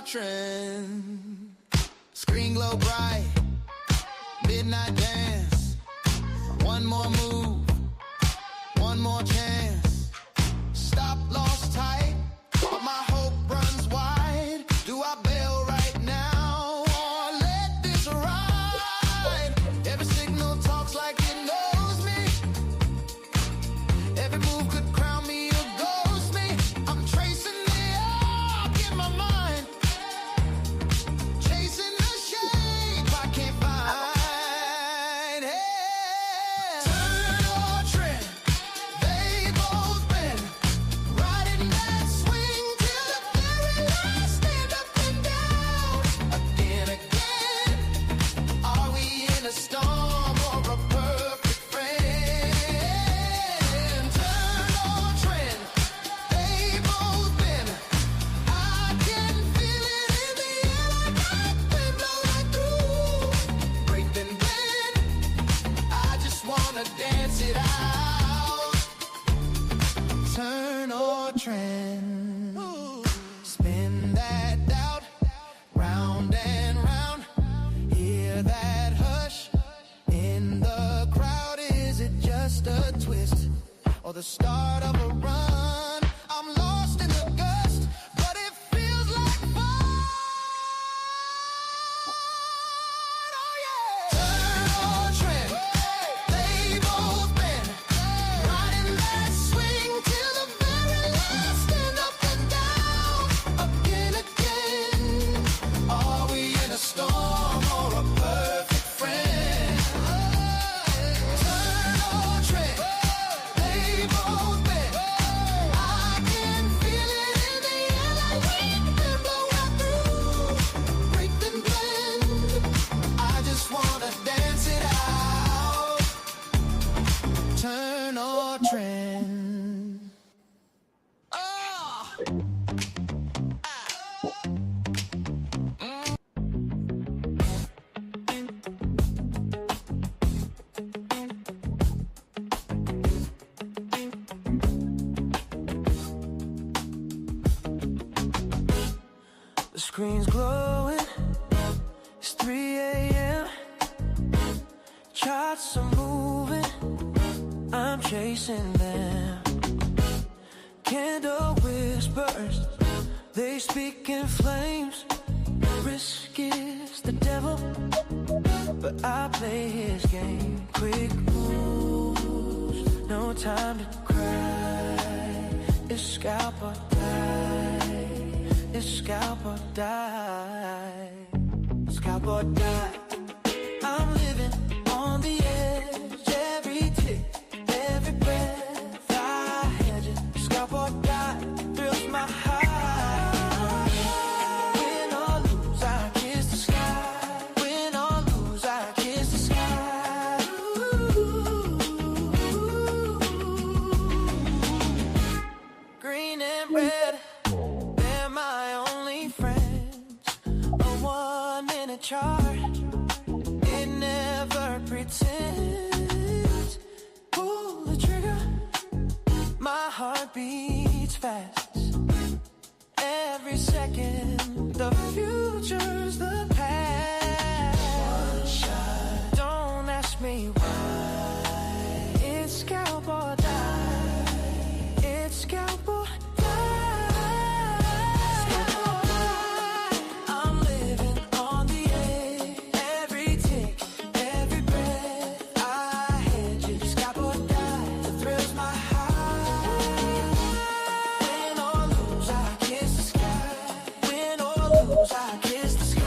trend. Screen glow bright, midnight dance. One more move, one more chance. Stop lost tight, but my hope runs wide. Do I bail right now or let this ride? Every signal talks like it knows me. Every move could crown me or ghost me. I'm tracing the arc in my mind, chasing the shape I can't find. Hey, turn or trend, they both been riding that swing till the very last. Stand up and down again, again. Are we in a storm or a perfect friend? Turn or trend, they both been. I can feel it in the air like I've been blown through. Break then blend, I just wanna dance it out. Turn or trend, spin that doubt, round and round. Hear that hush in the crowd. Is it just a twist or the start of a run? I'm lost in the gust, but it feels like fun. Oh yeah. Turn or trend, they both been riding that swing till the very last. Stand up and down again, again. Are we in a storm or a perfect friend? Turn or trend, they both been. I can feel it in the air like we've been blowing through. Break then blend, I just wanna dance it out. Turn or trend. Oh. The screen's glowing, it's 3 a.m. Charts are moving, I'm chasing them. Candle whispers, they speak in flames. Risk is the devil, but I play his game. Quick moves, no time to cry. It's scalp or die. It's scalp or die. Scalp or die. I'm living on the edge. Every tick, every breath I hedge it. Scalp or die. Thrills my heart. Win or lose, I kiss the sky. Win or lose, I kiss the sky. Green and red, they're my only friends. A 1-minute chart, it never pretends. Pull the trigger, my heart beats fast. Every second, the future's the past. One shot, don't ask me why. It's scalp or die. It's scalp or I'm living on the edge. Every tick, every breath I hedge it. Scalp or die, it thrills my heart. Win or lose, I kiss the sky. Win or lose, I kiss the sky.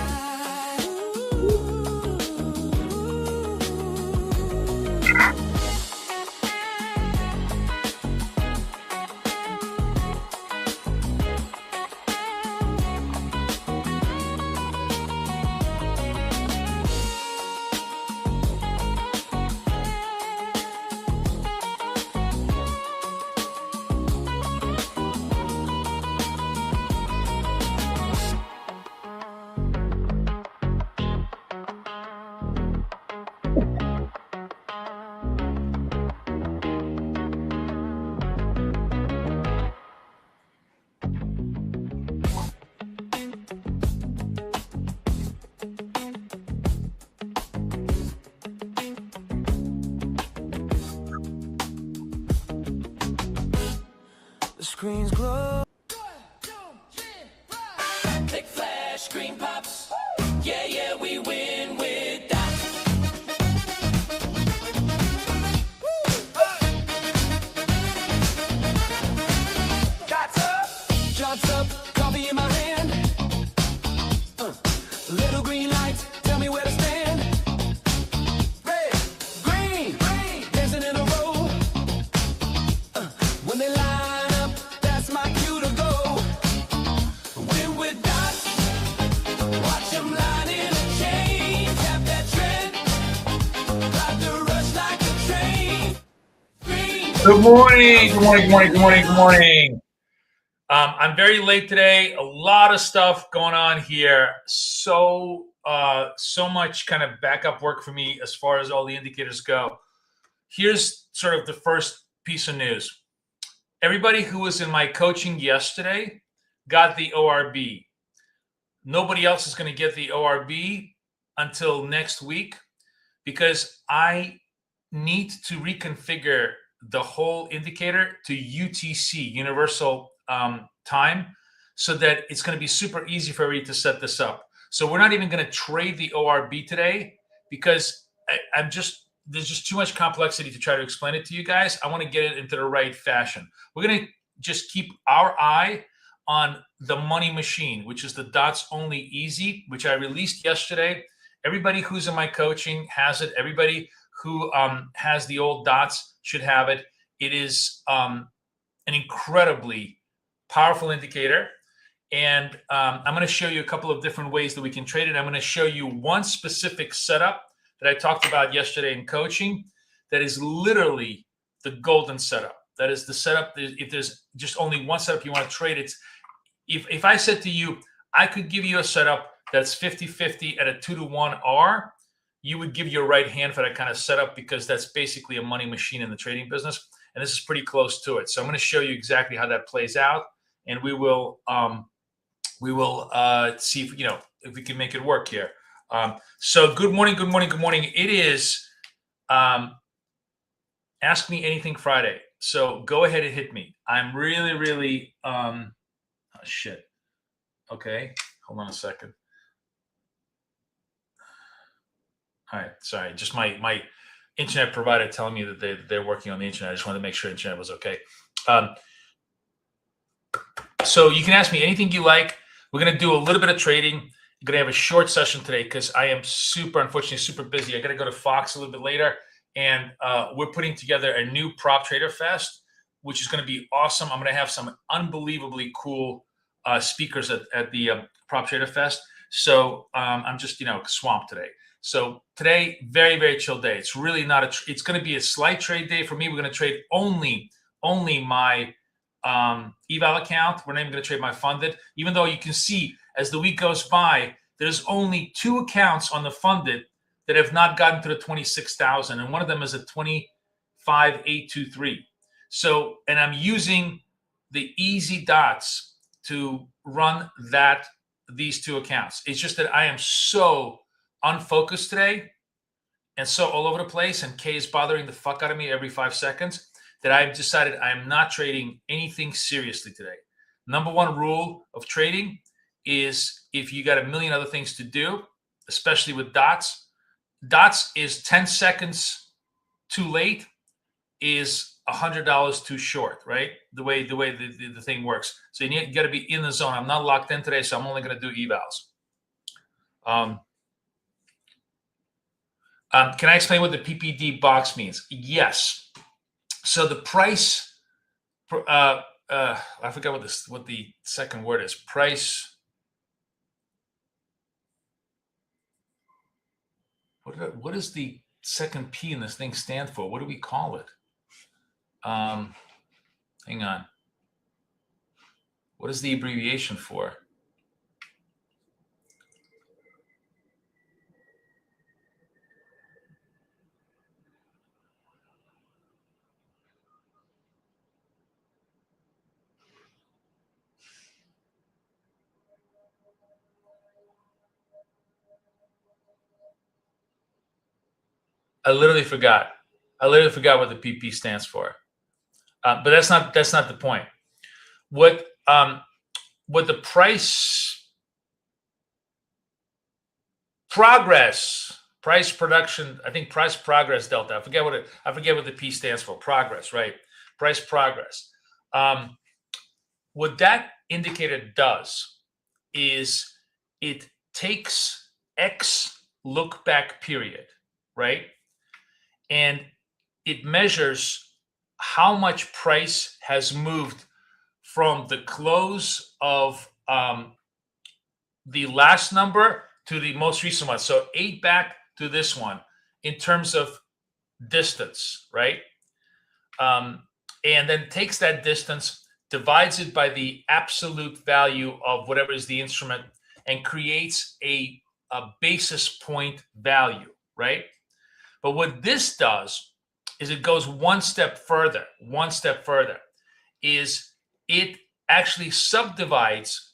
screens glow. Click flash, screen pops. Yeah, yeah, we win with that. Shots up, coffee in my hand. Little green lights, tell me where to stand. Red, green, dancing in a row. When they line up, that's my cue to go. Win with dots. Watch them line in a chain. Tap that trend. Ride the rush like a train. Green. Good morning, good morning, good morning, good morning, good morning. I'm very late today. A lot of stuff going on here. So much kind of backup work for me as far as all the indicators go. Here's sort of the first piece of news. Everybody who was in my coaching yesterday got the ORB. Nobody else is going to get the ORB until next week because I need to reconfigure the whole indicator to UTC, Universal Time, so that it's going to be super easy for everybody to set this up. So we're not even going to trade the ORB today because there's just too much complexity to try to explain it to you guys. I want to get it into the right fashion. We're going to just keep our eye on the money machine, which is the dots only easy, which I released yesterday. Everybody who's in my coaching has it. Everybody who has the old dots should have it. It is an incredibly powerful indicator. And I'm going to show you a couple of different ways that we can trade it. I'm going to show you one specific setup that I talked about yesterday in coaching that is literally the golden setup. That is the setup. If there's just only one setup you want to trade, it's if I said to you, I could give you a setup that's 50-50 at a 2-to-1 R, you would give your right hand for that kind of setup because that's basically a money machine in the trading business. And this is pretty close to it. So I'm going to show you exactly how that plays out. And we will see if we can make it work here. So good morning, good morning, good morning. It is Ask Me Anything Friday. So go ahead and hit me. I'm really oh shit. Okay, hold on a second. All right, sorry. Just my internet provider telling me that they're working on the internet. I just wanted to make sure the internet was okay. So you can ask me anything you like. We're going to do a little bit of trading. I'm going to have a short session today because I am unfortunately super busy. I got to go to Fox a little bit later. And we're putting together a new Prop Trader Fest, which is going to be awesome. I'm going to have some unbelievably cool speakers at the Prop Trader Fest. So I'm just, swamped today. So today, very, very chill day. It's really not it's going to be a slight trade day for me. We're going to trade only my eval account. We're not even going to trade my funded, even though you can see as the week goes by, there's only 2 accounts on the funded that have not gotten to the 26,000. And one of them is a 25,823. So, and I'm using the easy dots to run these 2 accounts. It's just that I am so unfocused today and so all over the place, and K is bothering the fuck out of me every 5 seconds, that I've decided I am not trading anything seriously today. Number 1 rule of trading is if you got a million other things to do, especially with dots is 10 seconds too late is $100 too short, right? The way the thing works. So you got to be in the zone. I'm not locked in today, so I'm only going to do evals. Can I explain what the PPD box means? Yes. So the price, I forgot what the second word is. Price. What does the second P in this thing stand for? What do we call it? Hang on. What is the abbreviation for? I literally forgot. what the PP stands for. But that's not the point. what the price production, I think price progress delta. I forget what the P stands for. Progress, right? Price progress. What that indicator does is it takes X look back period, right? And it measures how much price has moved from the close of the last number to the most recent one. So 8 back to this one in terms of distance, right? And then takes that distance, divides it by the absolute value of whatever is the instrument, and creates a basis point value, right? But what this does is it goes one step further, is it actually subdivides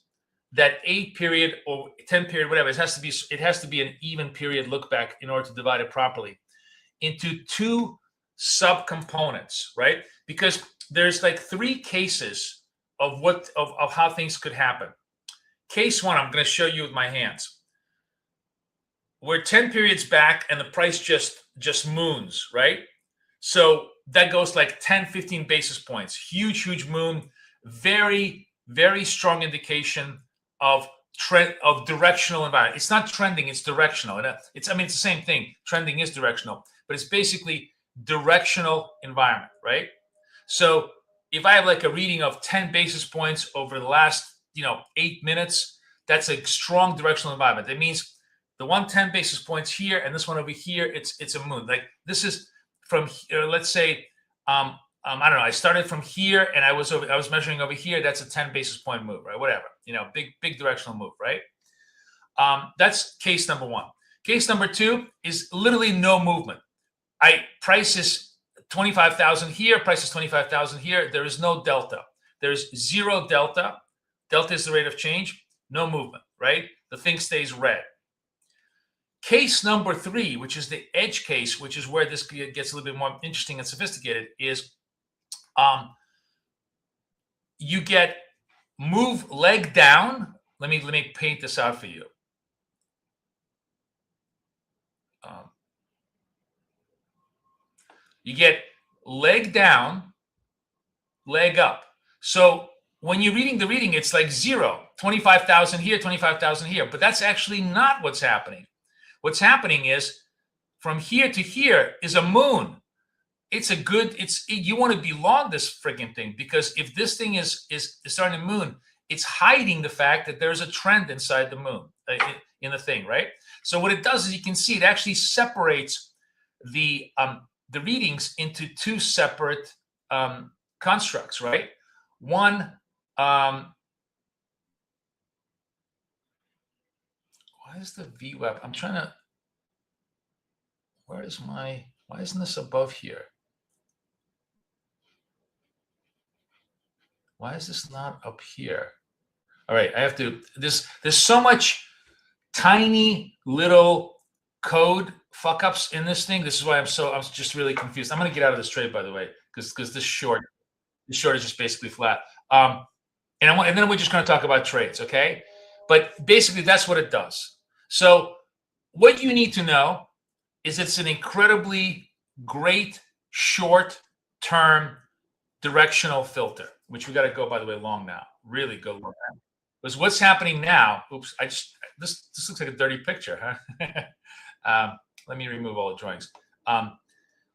that 8 period or 10 period, whatever, it has to be an even period look back in order to divide it properly, into 2 subcomponents, right? Because there's like 3 cases of how things could happen. Case 1, I'm going to show you with my hands. We're 10 periods back and the price just moons, right? So that goes like 10, 15 basis points. Huge moon. Very, very strong indication of trend, of directional environment. It's not trending, it's directional. It's the same thing. Trending is directional, but it's basically directional environment, right? So if I have like a reading of 10 basis points over the last, 8 minutes, that's a strong directional environment. That means the 10 basis points here and this one over here, it's a moon. Like this is from here, let's say, I don't know, I started from here and I was measuring over here. That's a 10 basis point move, right? Whatever, big directional move, right? That's case number 1. Case number 2 is literally no movement. Price is 25,000 here, price is 25,000 here. There is no delta. There's 0 delta. Delta is the rate of change, no movement, right? The thing stays red. Case number 3, which is the edge case, which is where this gets a little bit more interesting and sophisticated, is you get move leg down. Let me paint this out for you. You get leg down, leg up. So when you're reading the reading, it's like 0, 25,000 here, 25,000 here. But that's actually not what's happening. What's happening is from here to here is a moon. You want to be long this freaking thing, because if this thing is starting to moon, it's hiding the fact that there's a trend inside the moon in the thing, right? So what it does is you can see it actually separates the readings into 2 separate constructs, right? One, why is the VWAP? I'm trying to, why isn't this above here? Why is this not up here? All right, I have to, there's so much tiny little code fuck ups in this thing. This is why I'm just really confused. I'm going to get out of this trade, by the way, because this short is just basically flat. And then we're just going to talk about trades, okay? But basically that's what it does. So what you need to know is it's an incredibly great short-term directional filter, which we got to go, by the way, long now. Really go long now. Because what's happening now, this looks like a dirty picture, huh? Let me remove all the drawings.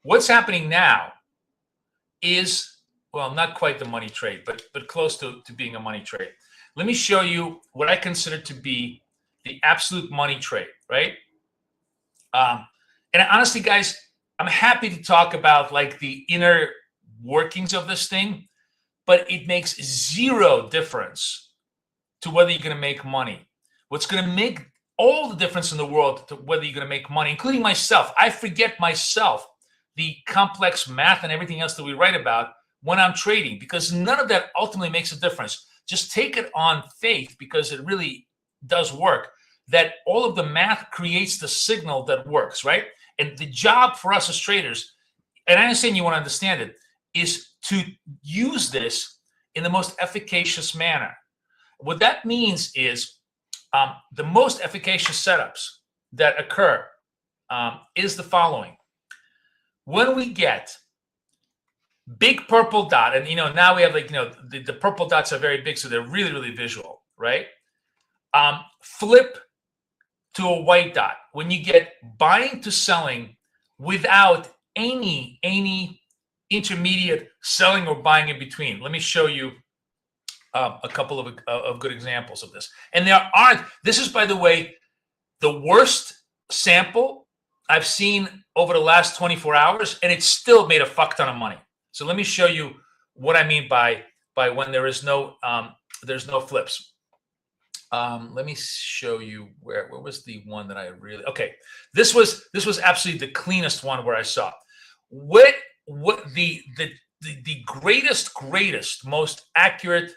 What's happening now is, well, not quite the money trade, but close to being a money trade. Let me show you what I consider to be the absolute money trade, right? And honestly, guys, I'm happy to talk about like the inner workings of this thing, but it makes 0 difference to whether you're going to make money. What's going to make all the difference in the world to whether you're going to make money, including myself. I forget myself, the complex math and everything else that we write about when I'm trading, because none of that ultimately makes a difference. Just take it on faith, because it really does work, that all of the math creates the signal that works, right? And the job for us as traders, and I understand you want to understand it, is to use this in the most efficacious manner. What that means is the most efficacious setups that occur is the following. When we get big purple dot, and now we have the purple dots are very big, so they're really, really visual, right? Flip to a white dot. When you get buying to selling without any intermediate selling or buying in between. Let me show you a couple of good examples of this. And this is, by the way, the worst sample I've seen over the last 24 hours, and it still made a fuck ton of money. So let me show you what I mean by when there's no flips. Let me show you where was the one that I really, okay. This was absolutely the cleanest one where I saw what the greatest, most accurate,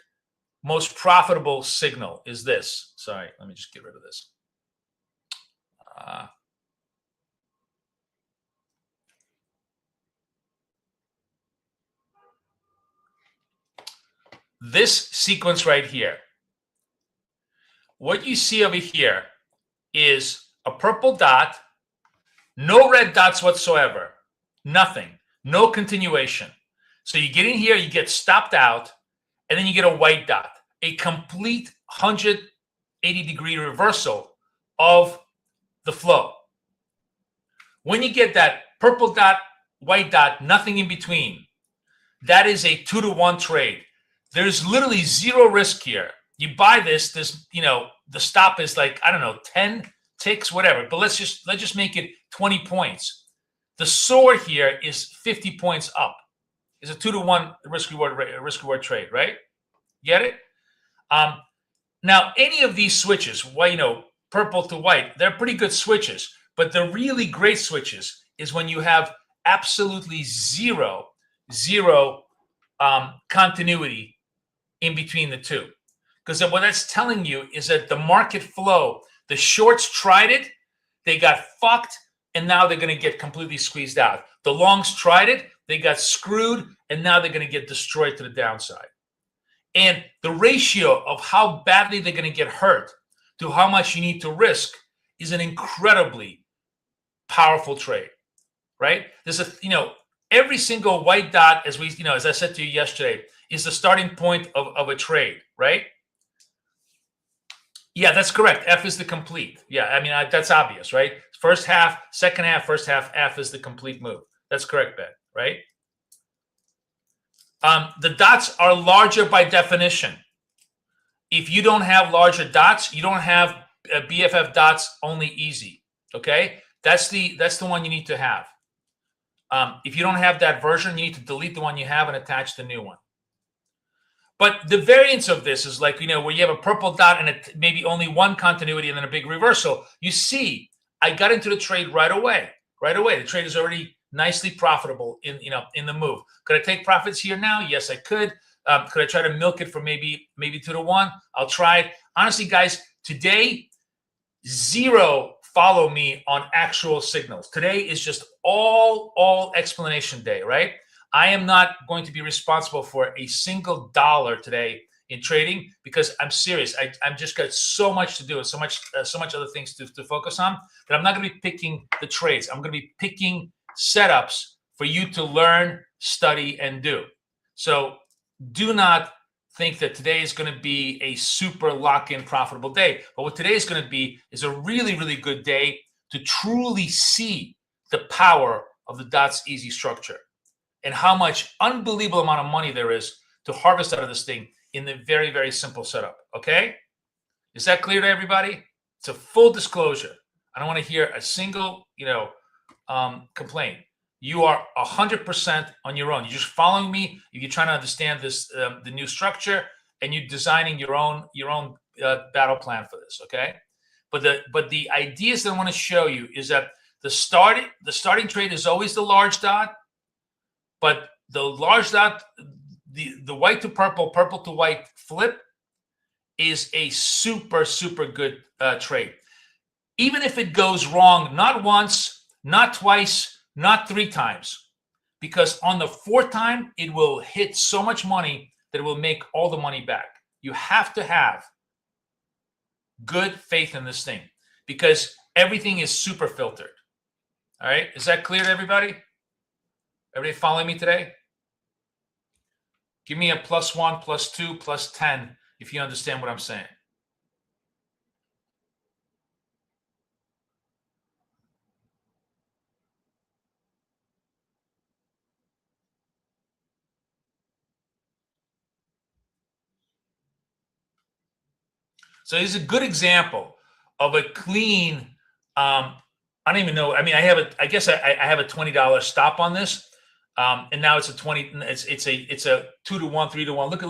most profitable signal is this. Sorry, let me just get rid of this. This sequence right here. What you see over here is a purple dot, no red dots whatsoever, nothing, no continuation. So you get in here, you get stopped out, and then you get a white dot, a complete 180-degree reversal of the flow. When you get that purple dot, white dot, nothing in between, that is a 2-to-1 trade. There's literally zero risk here. You buy this, the stop is like, I don't know, 10 ticks, whatever. But let's just make it 20 points. The SOAR here is 50 points up. It's a 2-to-1 risk reward trade, right? Get it? Now, any of these switches, purple to white, they're pretty good switches. But the really great switches is when you have absolutely zero continuity in between the two. Because what that's telling you is that the market flow, the shorts tried it, they got fucked, and now they're going to get completely squeezed out. The longs tried it, they got screwed, and now they're going to get destroyed to the downside. And the ratio of how badly they're going to get hurt to how much you need to risk is an incredibly powerful trade, right? There's every single white dot, as I said to you yesterday, is the starting point of a trade, right? Yeah, that's correct. F is the complete. Yeah, I mean, that's obvious, right? First half, second half, first half, F is the complete move. That's correct, Ben, right? The dots are larger by definition. If you don't have larger dots, you don't have BFF dots, only easy, okay? That's the one you need to have. If you don't have that version, you need to delete the one you have and attach the new one. But the variance of this is like, where you have a purple dot and maybe only one continuity and then a big reversal. You see, I got into the trade right away. The trade is already nicely profitable in the move. Could I take profits here now? Yes, I could. Could I try to milk it for maybe 2-to-1? I'll try it. Honestly, guys, today, zero follow me on actual signals. Today is just all explanation day, right? I am not going to be responsible for a single dollar today in trading because I'm serious. I'm just got so much to do and so much other things to focus on that I'm not going to be picking the trades. I'm going to be picking setups for you to learn, study, and do. So do not think that today is going to be a super lock-in profitable day. But what today is going to be is a really, really good day to truly see the power of the dots easy structure and how much unbelievable amount of money there is to harvest out of this thing in the very, very simple setup. Okay? Is that clear to everybody? It's a full disclosure. I don't want to hear a single, complaint. You are 100% on your own. You're just following me. You're trying to understand this, the new structure, and you're designing your own battle plan for this. Okay? But the ideas that I want to show you is that the starting trade is always the large dot. But the large dot, the white to purple, purple to white flip is a super, super good trade. Even if it goes wrong, not once, not twice, not 3 times, because on the 4th time, it will hit so much money that it will make all the money back. You have to have good faith in this thing because everything is super filtered. All right. Is that clear to everybody? Everybody following me today? Give me a +1, +2, +10 if you understand what I'm saying. So this is a good example of a clean. I don't even know. I mean, I guess I have a $20 stop on this, and now it's a 20. It's a 2-to-1, 3-to-1. Look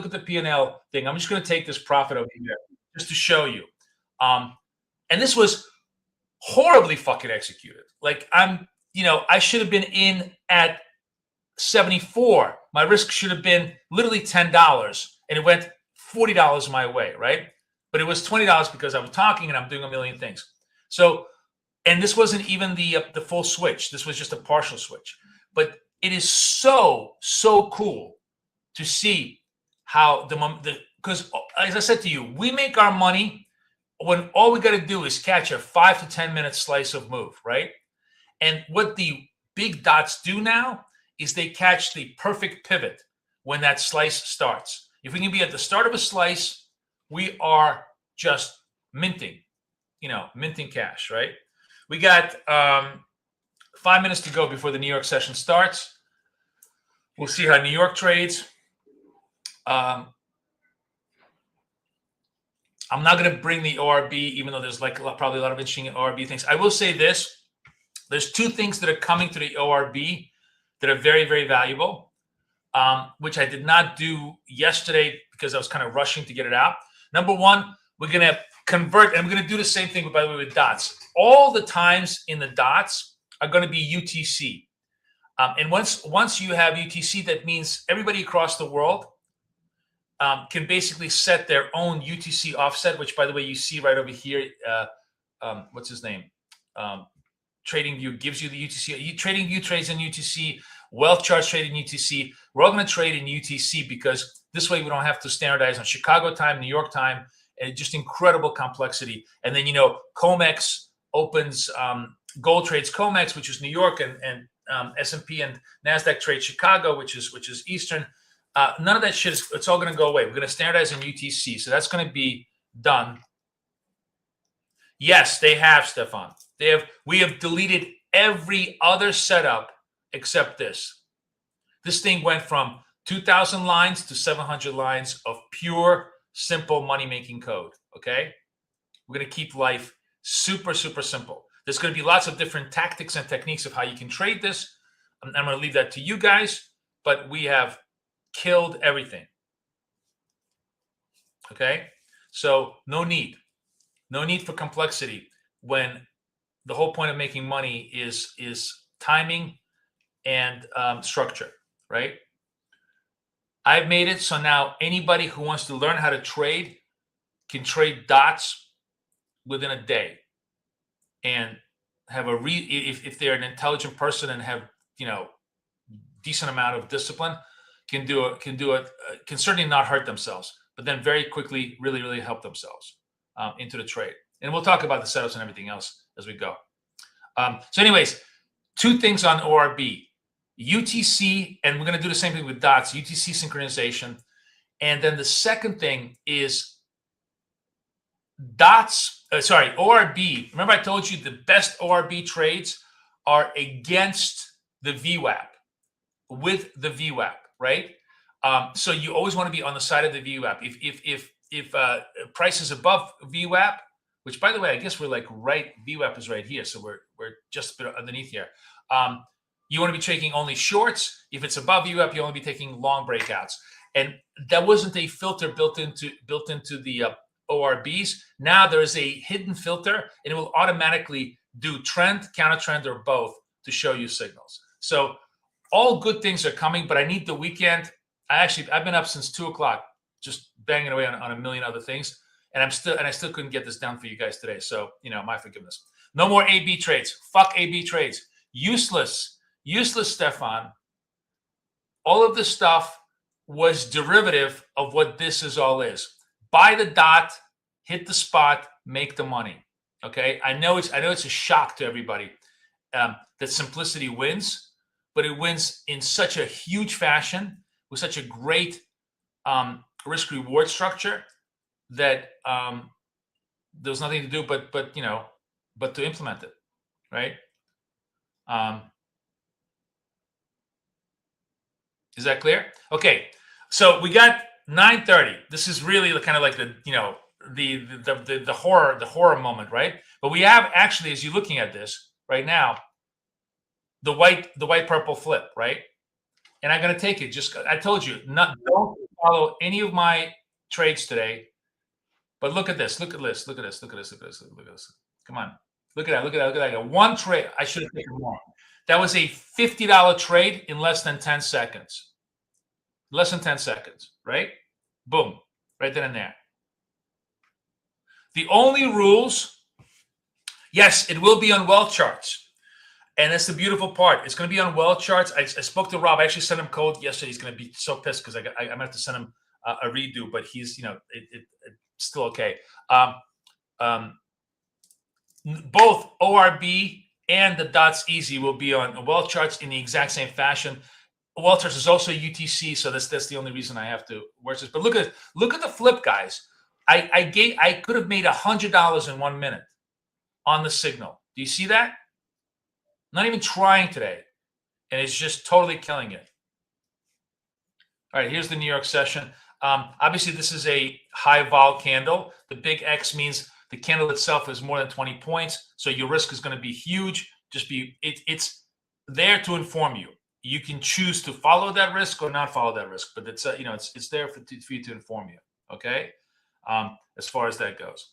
at the P&L thing. I'm just going to take this profit over here just to show you. And this was horribly fucking executed. Like I should have been in at 74. My risk should have been literally $10, and it went $40 my way, right? But it was $20 because I was talking and I'm doing a million things. So, and this wasn't even the full switch. This was just a partial switch. But it is so cool to see how because as I said to you, we make our money when all we got to do is catch a 5 to 10 minute slice of move, right? And what the big dots do now is they catch the perfect pivot when that slice starts. If we can be at the start of a slice, we are just minting cash, right? We got 5 minutes to go before the New York session starts. We'll see how New York trades. I'm not going to bring the ORB, even though there's probably a lot of interesting ORB things. I will say this. There's two things that are coming to the ORB that are very, very valuable, which I did not do yesterday because I was kind of rushing to get it out. Number one, we're going to convert, and we're going to do the same thing, by the way, with dots. All the times in the dots are going to be UTC. And once you have UTC, that means everybody across the world can basically set their own UTC offset, which, by the way, you see right over here. What's his name? TradingView gives you the UTC. TradingView trades in UTC. Wealth Charts trade in UTC. We're all going to trade in UTC because this way we don't have to standardize on Chicago time, New York time, and just incredible complexity. And then, COMEX opens, gold trades COMEX, which is New York, and S&P and NASDAQ trade Chicago, which is Eastern. None of that shit it's all going to go away. We're going to standardize in UTC. So that's going to be done. Yes, they have, Stefan. We have deleted every other setup except this. This thing went from 2,000 lines to 700 lines of pure, simple money-making code, okay? We're going to keep life super, super simple. There's going to be lots of different tactics and techniques of how you can trade this. I'm going to leave that to you guys, but we have killed everything, okay? So no need for complexity when the whole point of making money is timing and structure, right? I've made it so now anybody who wants to learn how to trade can trade dots within a day and have if they're an intelligent person and have decent amount of discipline, can certainly not hurt themselves, but then very quickly really, really help themselves into the trade. And we'll talk about the setups and everything else as we go. So anyways, two things on ORB. UTC, and we're going to do the same thing with dots, UTC synchronization. And then the second thing is ORB. Remember I told you the best ORB trades are against the VWAP, with the VWAP, right? So you always want to be on the side of the VWAP. If price is above VWAP, which, by the way, I guess we're like VWAP is right here, so we're just a bit underneath here. You want to be taking only shorts. If it's above VWAP, you only be taking long breakouts. And that wasn't a filter built into the ORBs. Now there is a hidden filter, and it will automatically do trend, counter trend, or both to show you signals. So all good things are coming, but I need the weekend. I've been up since 2:00, just banging away on a million other things, and I still couldn't get this done for you guys today. So my forgiveness. No more AB trades. Fuck AB trades. Useless, Stefan. All of this stuff was derivative of what this is all is. Buy the dot, hit the spot, make the money. Okay, I know it's a shock to everybody that simplicity wins, but it wins in such a huge fashion with such a great risk reward structure that there's nothing to do but to implement it, right? Is that clear? Okay, so we got 9:30. This is really kind of like the horror moment, right? But we have actually, as you're looking at this right now, the white purple flip, right? And I'm going to take it. Just I told you, don't follow any of my trades today. But look at this. Look at this. Look at this. Look at this. Look at this. Look at this. Come on. Look at that. Look at that. Look at that. One trade. I should have taken more. That was a $50 trade in less than 10 seconds. Less than 10 seconds, right? Boom. Right then and there. The only rules, yes, it will be on wealth charts. And that's the beautiful part. It's going to be on wealth charts. I spoke to Rob. I actually sent him code yesterday. He's going to be so pissed because I'm going to have to send him a redo, but he's, it's still okay. Both ORB and the dots easy will be on wealth charts in the exact same fashion. Wealth charts is also UTC, so that's the only reason I have to work this. But look at the flip, guys. I could have made $100 in 1 minute on the signal. Do you see that? Not even trying today, and it's just totally killing it. All right, here's the New York session. Obviously, this is a high vol candle. The big X means the candle itself is more than 20 points, so your risk is going to be huge. It's there to inform you. You can choose to follow that risk or not follow that risk, but it's it's there for you to inform you. Okay, as far as that goes,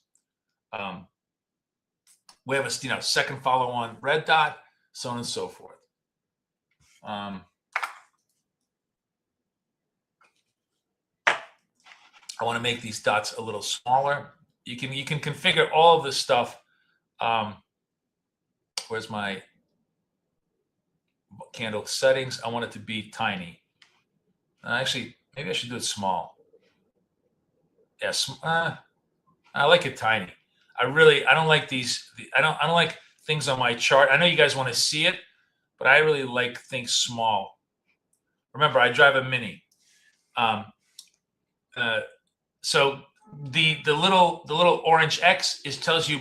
we have a second follow on red dot, so on and so forth. I want to make these dots a little smaller. You can configure all of this stuff. Where's my candle settings? I want it to be tiny. Actually, maybe I should do it small. Yes, I like it tiny. I don't like these. I don't like things on my chart. I know you guys want to see it, but I really like things small. Remember, I drive a Mini. So the little orange X tells you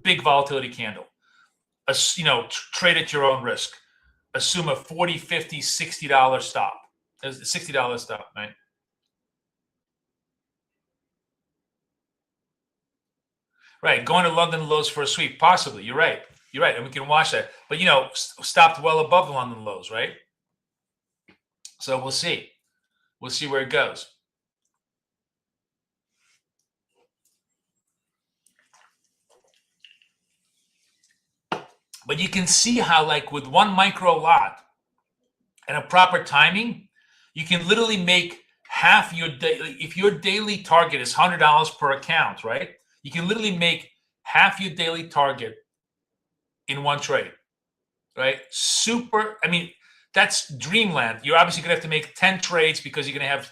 big volatility candle. Trade at your own risk. Assume a $40, $50, $60 stop. There's a $60 stop, right? Right, going to London lows for a sweep, possibly. You're right, and we can watch that. But stopped well above the London lows, right? So we'll see. We'll see where it goes. But you can see how, like, with one micro lot and a proper timing, you can literally make half your daily. If your daily target is $100 per account, right? You can literally make half your daily target in one trade, right? Super. I mean, that's dreamland. You're obviously going to have to make 10 trades because you're going to have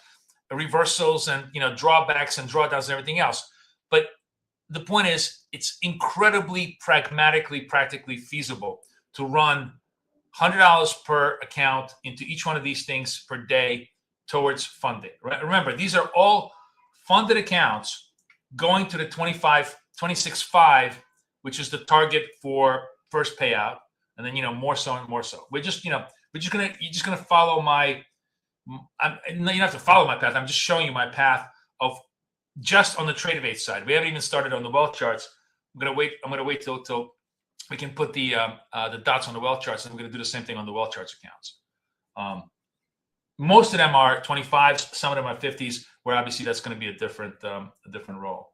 reversals and drawbacks and drawdowns and everything else. But the point is, it's incredibly practically feasible to run $100 per account into each one of these things per day towards funding. Right? Remember, these are all funded accounts going to the 26.5, which is the target for first payout, and then more so and more so. You're just gonna follow my. You don't have to follow my path. I'm just showing you my path of. Just on the Tradevate side, we haven't even started on the wealth charts. I'm gonna wait till we can put the dots on the wealth charts, and we're gonna do the same thing on the wealth charts accounts. Most of them are 25s, some of them are 50s, where obviously that's going to be a different role.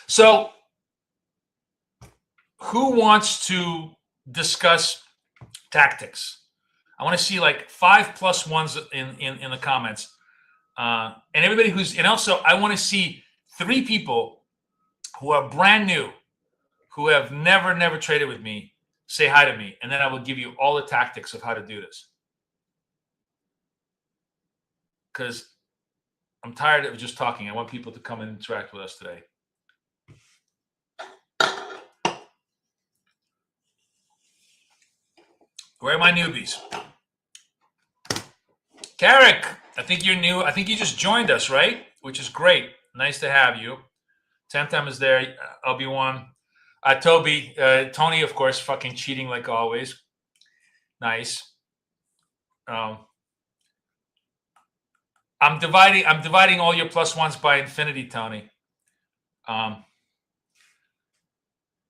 So, who wants to discuss tactics? I want to see like 5+ ones in the comments, and everybody and also I want to see 3 people who are brand new, who have never traded with me, say hi to me, and then I will give you all the tactics of how to do this. because I'm tired of just talking. I want people to come and interact with us today. Where are my newbies? Carrick, I think you're new. I think you just joined us, right? Which is great. Nice to have you. Temtem is there. Obi-Wan. Toby. Tony, of course, fucking cheating like always. Nice. I'm dividing all your plus ones by infinity, Tony.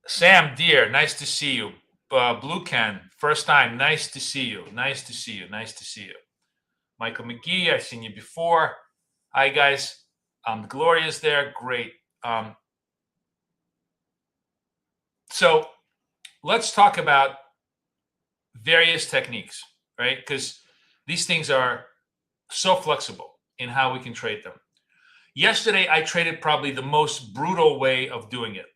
Sam, dear, nice to see you. Blue Ken, first time. Nice to see you. Nice to see you. Nice to see you. Michael McGee, I've seen you before. Hi, guys. Gloria's there. Great. So let's talk about various techniques, right? Because these things are so flexible in how we can trade them. Yesterday, I traded probably the most brutal way of doing it.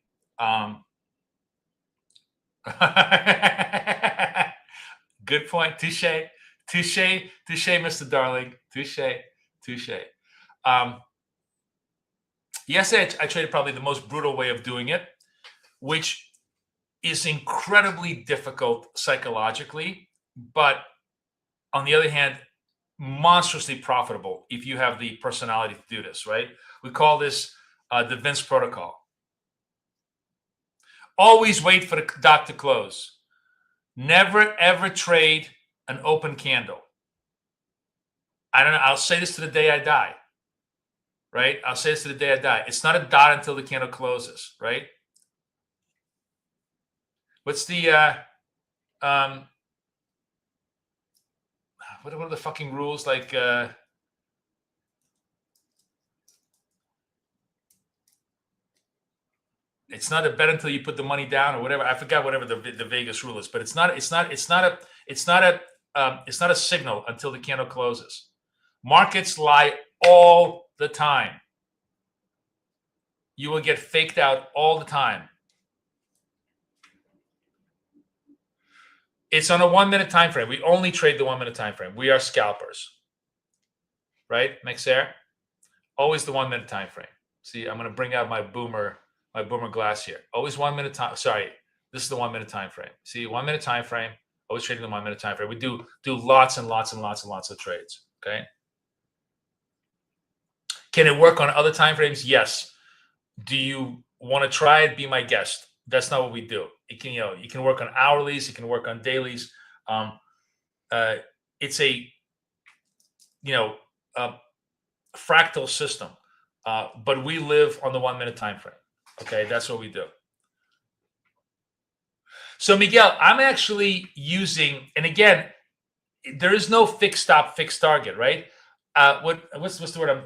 Good point. Touche, Mr. Darling. Touche. Yesterday, I traded probably the most brutal way of doing it, which is incredibly difficult psychologically, but on the other hand, monstrously profitable if you have the personality to do this, right? We call this the Vince protocol. Always wait for the dot to close. Never, ever trade an open candle. I don't know. I'll say this to the day I die, right? I'll say this to the day I die. It's not a dot until the candle closes, right? What's the what are the fucking rules? Like it's not a bet until you put the money down or whatever. I forgot whatever the Vegas rule is, but it's not a signal until the candle closes. Markets lie all the time. You will get faked out all the time. It's on a 1 minute time frame. We only trade the 1 minute time frame. We are scalpers, right, Mixer? Always the 1 minute time frame. See, I'm going to bring out my boomer glass here. Always 1 minute time. Sorry, this is the 1 minute time frame. See, 1 minute time frame. Always trading the 1 minute time frame. We do lots and lots and lots and lots of trades. Okay. Can it work on other time frames? Yes. Do you want to try it? Be my guest. That's not what we do. It can, you can work on hourlies. You can work on dailies. It's a, fractal system. But we live on the 1 minute time frame. Okay, that's what we do. So Miguel, I'm actually using, and again, there is no fixed stop, fixed target, right? What's the word?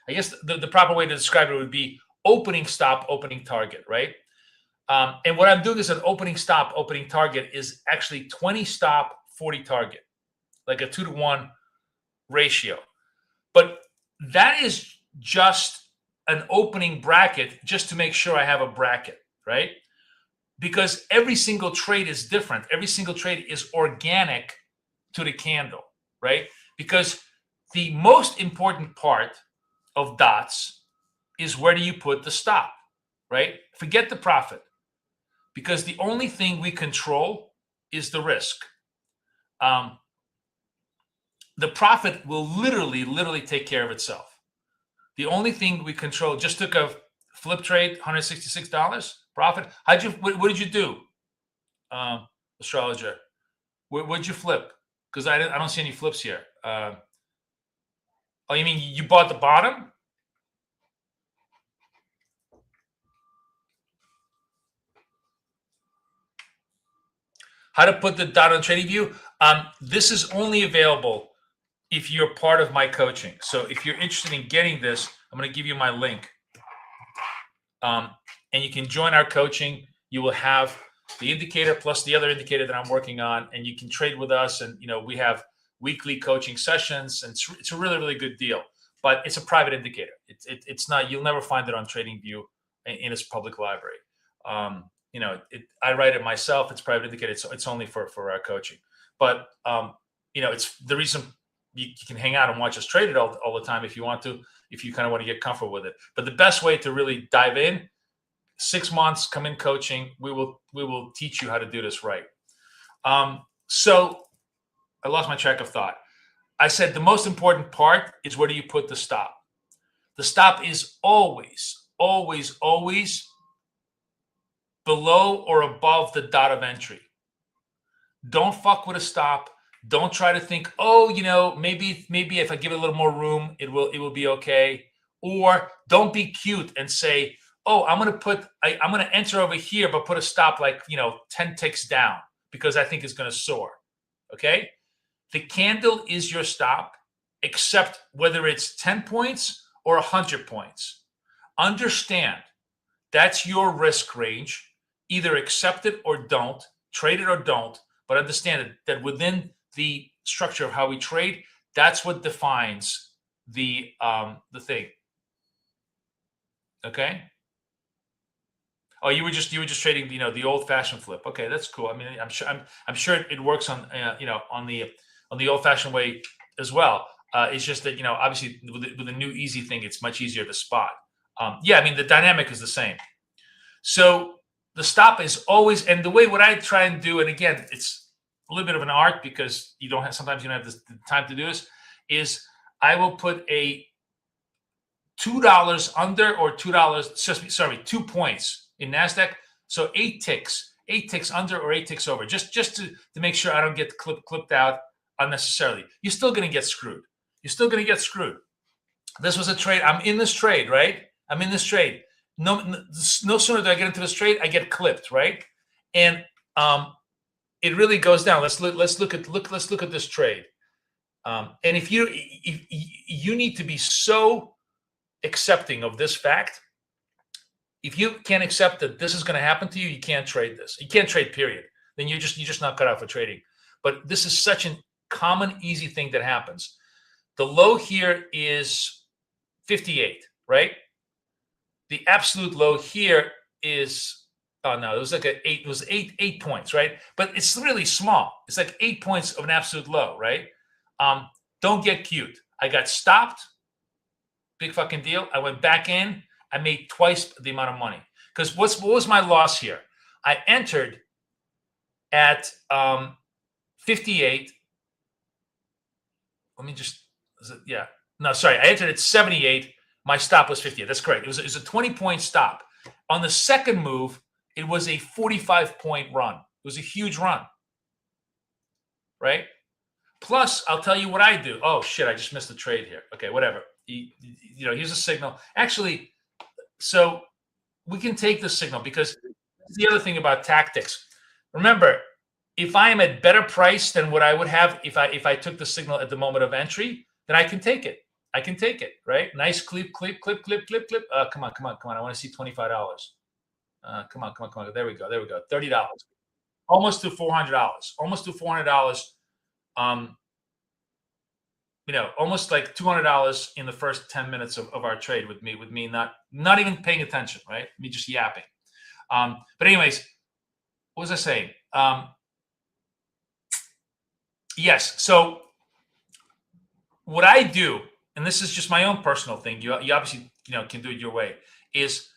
I guess the proper way to describe it would be opening stop, opening target, right? And what I'm doing is an opening stop, opening target is actually 20 stop, 40 target, like a 2-to-1 ratio. But that is just an opening bracket just to make sure I have a bracket, right? Because every single trade is different. Every single trade is organic to the candle, right? Because the most important part of dots is where do you put the stop, right? Forget the profit. Because the only thing we control is the risk. The profit will literally take care of itself. The only thing we control, just took a flip trade, $166 profit. What did you do, astrologer? What'd you flip? Because I don't see any flips here. Oh, you mean you bought the bottom? How to put the dot on TradingView? This is only available if you're part of my coaching. So if you're interested in getting this, I'm going to give you my link. And you can join our coaching. You will have the indicator plus the other indicator that I'm working on, and you can trade with us. And we have weekly coaching sessions, and it's a really good deal. But it's a private indicator. It's not. You'll never find it on TradingView in its public library. I write it myself. It's private indicated. It's only for our coaching. But it's the reason you can hang out and watch us trade it all the time if you want to, if you kind of want to get comfortable with it. But the best way to really dive in, 6 months, come in coaching. We will teach you how to do this right. So I lost my track of thought. I said the most important part is where do you put the stop? The stop is always, always, always below or above the dot of entry. Don't fuck with a stop. Don't try to think, oh, maybe if I give it a little more room, it will be okay. Or don't be cute and say, oh, I'm gonna enter over here, but put a stop like 10 ticks down because I think it's gonna soar. Okay? The candle is your stop, except whether it's 10 points or 100 points. Understand that's your risk range. Either accept it or don't, trade it or don't, but understand that within the structure of how we trade, that's what defines the thing. Okay. Oh, you were just trading, the old-fashioned flip. Okay, that's cool. I mean, I'm sure it works on on the old-fashioned way as well. It's just that obviously with the new easy thing, it's much easier to spot. Yeah, I mean the dynamic is the same. So the stop is always, and the way what I try and do, and again, it's a little bit of an art because sometimes you don't have the time to do this, is I will put a $2 under or $2, 2 points in NASDAQ. So 8 ticks under or 8 ticks over, just to make sure I don't get clipped out unnecessarily. You're still going to get screwed. This was a trade. I'm in this trade, right? I'm in this trade. No sooner do I get into this trade, I get clipped, right? And it really goes down. Let's look at this trade. And if you need to be so accepting of this fact, if you can't accept that this is going to happen to you, you can't trade this. You can't trade, period. Then you're just not cut out for trading. But this is such a common, easy thing that happens. The low here is 58, right? The absolute low here is, oh no, it was like it was eight points, right? But it's really small. It's like 8 points of an absolute low, right? Don't get cute. I got stopped. Big fucking deal. I went back in. I made twice the amount of money. Because what was my loss here? I entered at 58. Let me just, yeah. No, sorry. I entered at 78. My stop was 58. That's correct. It was a 20-point stop. On the second move, it was a 45-point run. It was a huge run, right? Plus, I'll tell you what I do. Oh, shit, I just missed the trade here. Okay, whatever. Here's a signal. Actually, so we can take this signal because the other thing about tactics. Remember, if I am at better price than what I would have if I took the signal at the moment of entry, then I can take it. Right? Nice clip. Come on. I want to see $25. Come on. There we go. $30. Almost to $400. Almost like $200 in the first 10 minutes of our trade with me not even paying attention, right? Me just yapping. But anyways, what was I saying? Yes. So what I do, and this is just my own personal thing, you obviously can do it your way, is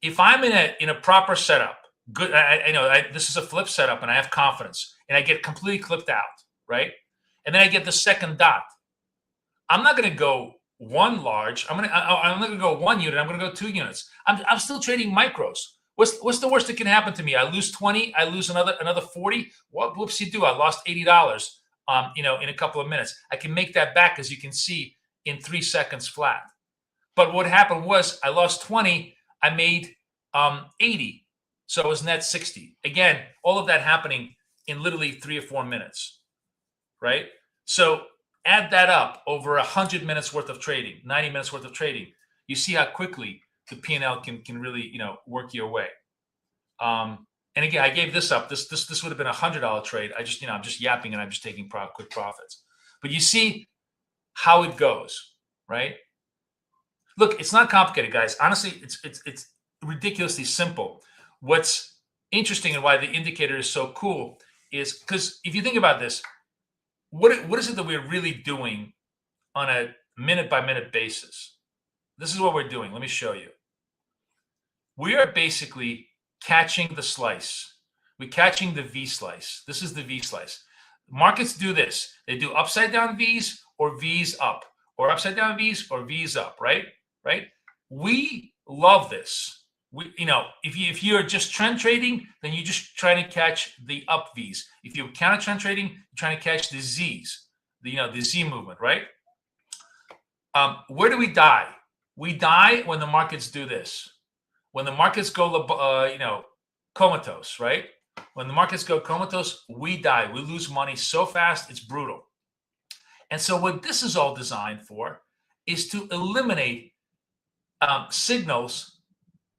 if I'm in a proper setup, good, I know this is a flip setup and I have confidence and I get completely clipped out, right? And then I get the second dot. I'm not going to go one large. I'm not going to go 1 unit. I'm going to go 2 units. I'm still trading micros. What's the worst that can happen to me? I lose 20. I lose another 40. What whoopsie do? I lost $80. In a couple of minutes. I can make that back, as you can see, in 3 seconds flat. But what happened was I lost 20. I made 80. So it was net 60. Again, all of that happening in literally 3 or 4 minutes, right? So add that up over 100 minutes worth of trading, 90 minutes worth of trading. You see how quickly the P&L can really work your way. And again, I gave this up. This would have been a $100 trade. I'm just yapping and I'm just taking quick profits. But you see how it goes, right? Look, it's not complicated, guys. Honestly, it's ridiculously simple. What's interesting and why the indicator is so cool is because if you think about this, what is it that we're really doing on a minute by minute basis? This is what we're doing. Let me show you. We are basically catching the slice. We're catching the V slice. This is the V slice. Markets do this. They do upside down V's or V's up, or upside down V's or V's up, right? Right? We love this. If you're just trend trading, then you're just trying to catch the up V's. If you're counter trend trading, you're trying to catch the Z's, the Z movement, right? Where do we die? We die when the markets do this. When the markets go, comatose, right? When the markets go comatose, we die. We lose money so fast, it's brutal. And so what this is all designed for is to eliminate signals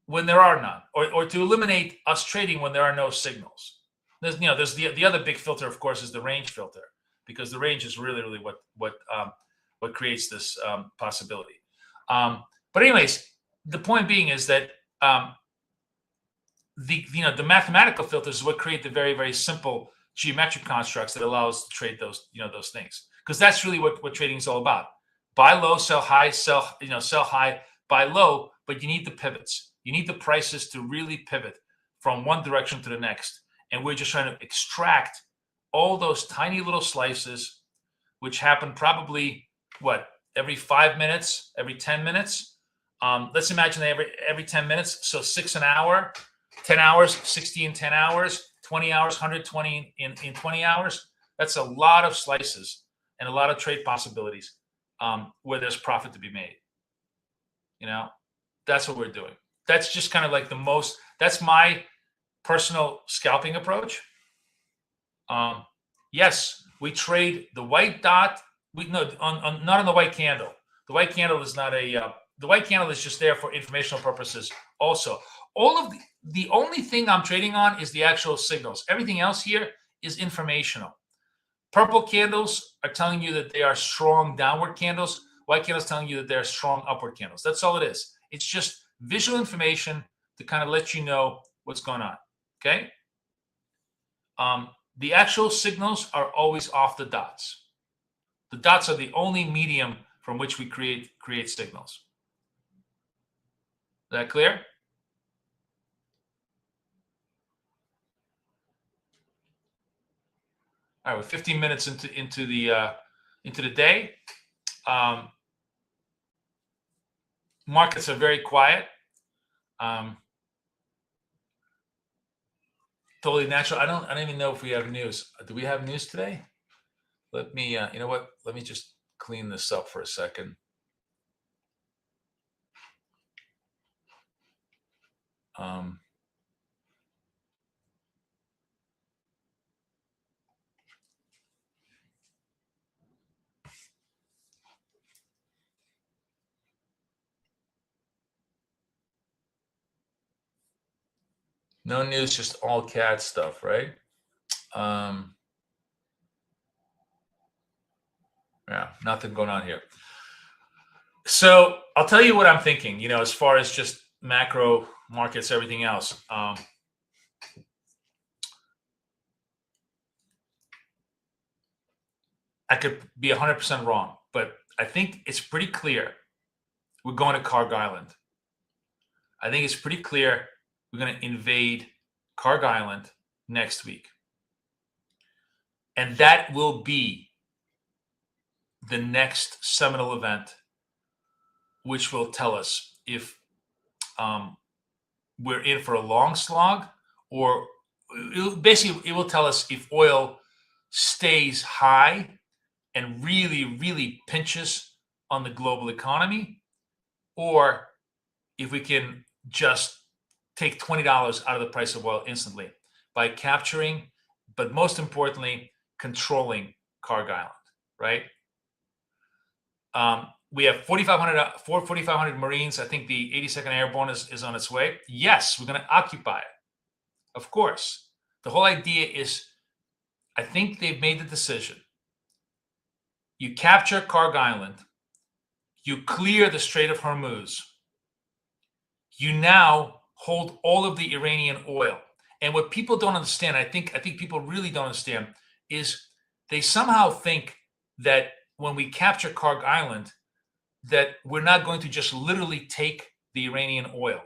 when there are none, or to eliminate us trading when there are no signals. There's the other big filter, of course, is the range filter, because the range is really what creates this possibility. But anyways, the point being is that the mathematical filters is what create the very, very simple geometric constructs that allow us to trade those things, because that's really what trading is all about. Buy low, sell high, sell high, buy low, but you need the pivots. You need the prices to really pivot from one direction to the next. And we're just trying to extract all those tiny little slices, which happen probably every 5 minutes, every 10 minutes. Let's imagine every 10 minutes. So 6 an hour, 10 hours, 60 in 10 hours, 20 hours, 120 in 20 hours. That's a lot of slices and a lot of trade possibilities where there's profit to be made. That's what we're doing. That's just kind of like that's my personal scalping approach. Yes, we trade the white dot. Not on the white candle. The white candle is not the white candle is just there for informational purposes. Also, the only thing I'm trading on is the actual signals. Everything else here is informational. Purple candles are telling you that they are strong downward candles. White candles telling you that they're strong upward candles. That's all it is. It's just visual information to kind of let you know what's going on. Okay. The actual signals are always off the dots. The dots are the only medium from which we create signals. Is that clear? All right, we're 15 minutes into the day. Markets are very quiet. Totally natural. I don't even know if we have news. Do we have news today? Let me, you know what? Let me just clean this up for a second. No news, just all cat stuff, right? Yeah, nothing going on here. So I'll tell you what I'm thinking, as far as just macro markets, everything else. I could be 100% wrong, but I think it's pretty clear we're going to Kharg Island. I think it's pretty clear we're going to invade Kharg Island next week. And that will be the next seminal event, which will tell us if we're in for a long slog, or it will tell us if oil stays high and really, really pinches on the global economy, or if we can just take $20 out of the price of oil instantly by capturing, but most importantly, controlling Kharg Island, right? We have 4,500 Marines. I think the 82nd Airborne is on its way. Yes, we're going to occupy it. Of course. The whole idea is, I think they've made the decision. You capture Kharg Island. You clear the Strait of Hormuz. You now hold all of the Iranian oil. And what people don't understand, I think people really don't understand, is they somehow think that when we capture Karg Island, that we're not going to just literally take the Iranian oil.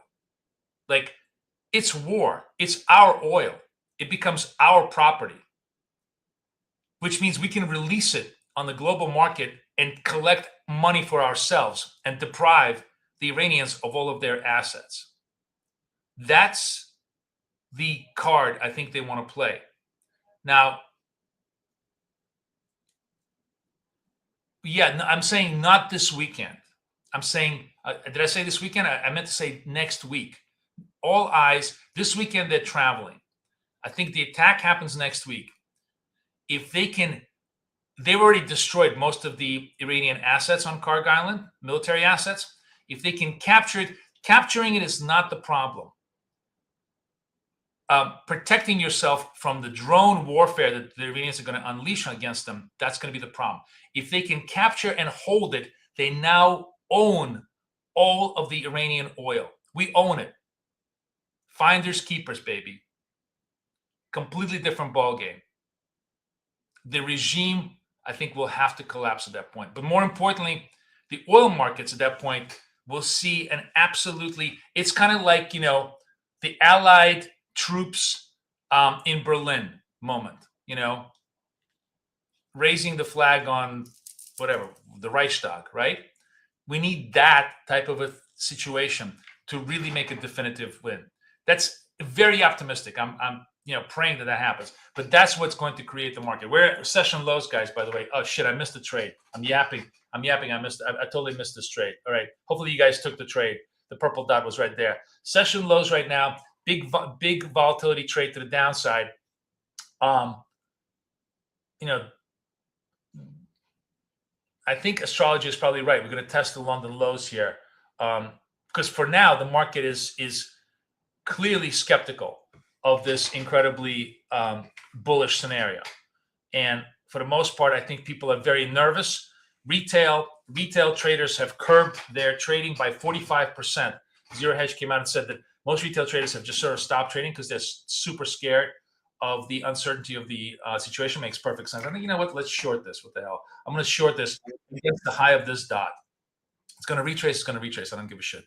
Like, it's war. It's our oil. It becomes our property, which means we can release it on the global market and collect money for ourselves and deprive the Iranians of all of their assets. That's the card I think they want to play. Now, yeah, I'm saying not this weekend. I'm saying, did I say this weekend? I meant to say next week. All eyes. This weekend, they're traveling. I think the attack happens next week. If they can, they've already destroyed most of the Iranian assets on Karg Island, military assets. If they can capture it, capturing it is not the problem. Protecting yourself from the drone warfare that the Iranians are going to unleash against them, that's going to be the problem. If they can capture and hold it, they now own all of the Iranian oil. We own it. Finders keepers, baby. Completely different ballgame. The regime, I think, will have to collapse at that point. But more importantly, the oil markets at that point will see an absolutely, it's kind of like, the Allied troops in Berlin moment, raising the flag on whatever, the Reichstag, right? We need that type of a situation to really make a definitive win. That's very optimistic. I'm praying that happens. But that's what's going to create the market. We're at session lows, guys, by the way. Oh, shit, I missed the trade. I'm yapping. I totally missed this trade. All right. Hopefully you guys took the trade. The purple dot was right there. Session lows right now. Big volatility trade to the downside. I think astrology is probably right. We're going to test the London lows here. Because for now, the market is clearly skeptical of this incredibly bullish scenario. And for the most part, I think people are very nervous. Retail traders have curbed their trading by 45%. Zero Hedge came out and said that most retail traders have just sort of stopped trading because they're super scared of the uncertainty of the situation. Makes perfect sense. I think, you know what? Let's short this. What the hell? I'm going to short this against the high of this dot. It's going to retrace. It's going to retrace. I don't give a shit.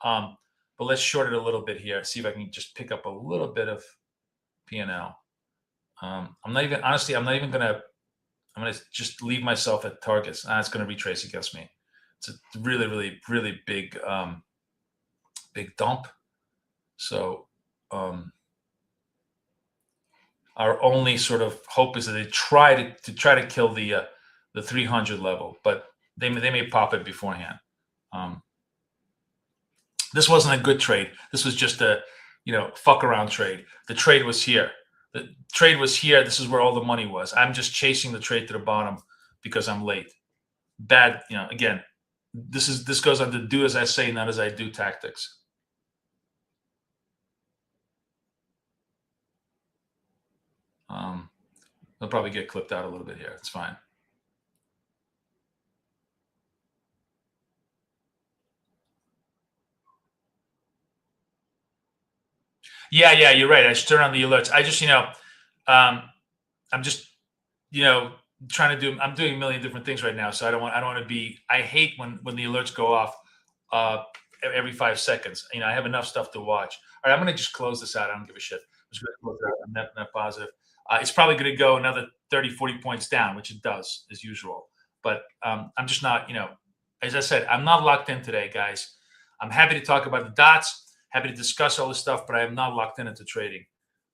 But let's short it a little bit here. See if I can just pick up a little bit of P&L. I'm going to just leave myself at targets. It's going to retrace against me. It's a really, really, really big dump. So our only sort of hope is that they try to kill the 300 level, but they may pop it beforehand. This wasn't a good trade. This was just a fuck around trade. The trade was here. The trade was here. This is where all the money was. I'm just chasing the trade to the bottom because I'm late. Bad, again, this goes on to do as I say, not as I do tactics. They'll probably get clipped out a little bit here. It's fine. Yeah, you're right. I should turn on the alerts. I just, I'm just, trying to do. I'm doing a million different things right now, so I don't want to be. I hate when the alerts go off every 5 seconds. I have enough stuff to watch. All right, I'm going to just close this out. I don't give a shit. I'm just going to close it out. I'm net positive. It's probably going to go another 30, 40 points down, which it does as usual. But I'm just not, as I said, I'm not locked in today, guys. I'm happy to talk about the dots. Happy to discuss all this stuff, but I am not locked into trading.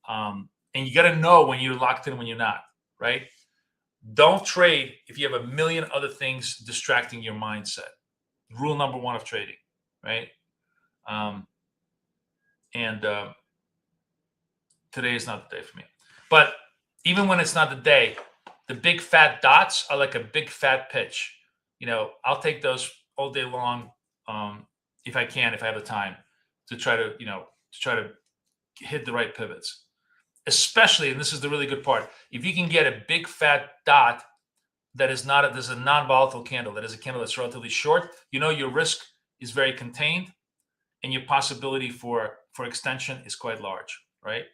And you got to know when you're locked in, when you're not, right? Don't trade if you have a million other things distracting your mindset. Rule number one of trading, right? Today is not the day for me. But even when it's not the day, the big fat dots are like a big fat pitch. I'll take those all day long if I can, if I have the time. To try to hit the right pivots, especially, and this is the really good part, if you can get a big fat dot that is there's a non-volatile candle, that is a candle that's relatively short, your risk is very contained and your possibility for extension is quite large, right?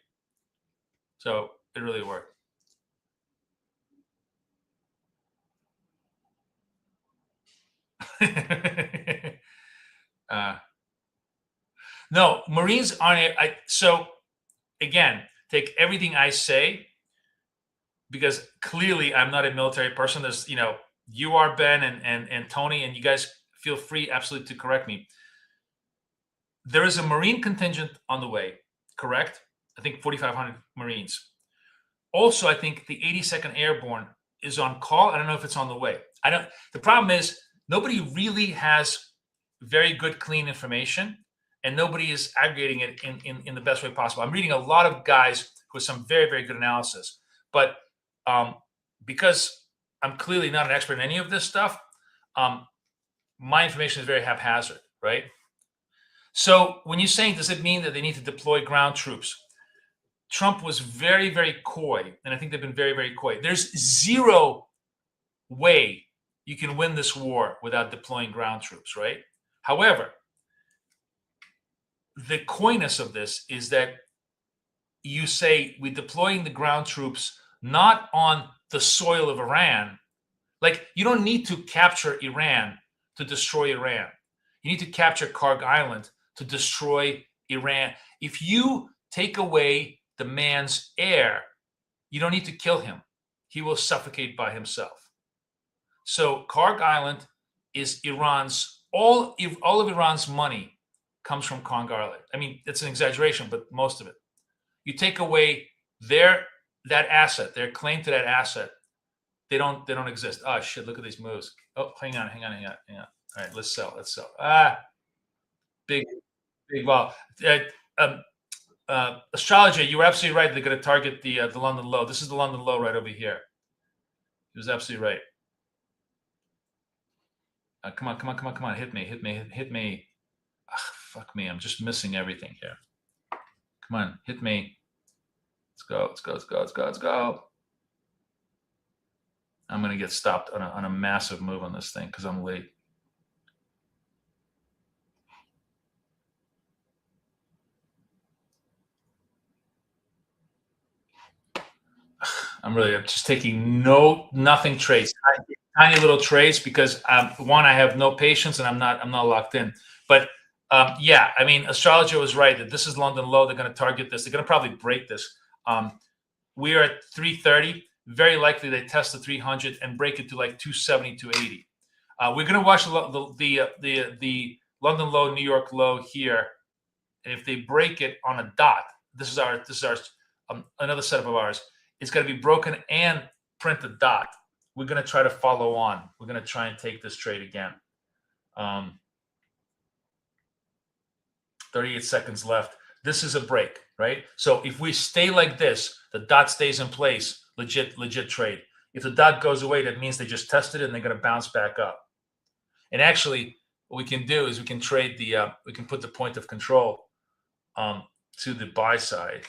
So it really worked. No, Marines aren't. So again, take everything I say, because clearly I'm not a military person. There's, you are, Ben, and Tony, and you guys feel free absolutely to correct me. There is a Marine contingent on the way, correct? I think 4,500 Marines. Also, I think the 82nd Airborne is on call. I don't know if it's on the way. The problem is nobody really has very good, clean information, and nobody is aggregating it in the best way possible. I'm reading a lot of guys with some very, very good analysis, but because I'm clearly not an expert in any of this stuff, my information is very haphazard, right? So when you're saying, does it mean that they need to deploy ground troops? Trump was very, very coy, and I think they've been very, very coy. There's zero way you can win this war without deploying ground troops, right? However, the coyness of this is that you say we're deploying the ground troops not on the soil of Iran. Like, you don't need to capture Iran to destroy Iran. You need to capture Karg Island to destroy Iran. If you take away the man's air, you don't need to kill him. He will suffocate by himself. So Karg Island is Iran's, all of Iran's money comes from Karg Island. I mean, it's an exaggeration, but most of it. You take away that asset, their claim to that asset, they don't exist. Oh shit, look at these moves. Oh, hang on. All right, let's sell. Big wow. Astrologer, you were absolutely right. They're going to target the London low. This is the London low right over here. He was absolutely right. Come on. Hit me. Fuck me. I'm just missing everything here. Come on, hit me. Let's go. I'm going to get stopped on a massive move on this thing because I'm late. I'm just taking nothing trades, tiny little trades, because one, I have no patience and I'm not locked in. But yeah, I mean, Astrologer was right that this is London low. They're going to target this. They're going to probably break this. We are at 330. Very likely they test the 300 and break it to like 270, 280. We're going to watch the London low, New York low here, and if they break it on a dot, this is our another setup of ours. It's going to be broken and print a dot. We're going to try to follow on. We're going to try and take this trade again. 38 seconds left. This is a break, right? So if we stay like this, the dot stays in place, legit trade. If the dot goes away, that means they just tested it and they're going to bounce back up. And actually, what we can do is we can trade we can put the point of control to the buy side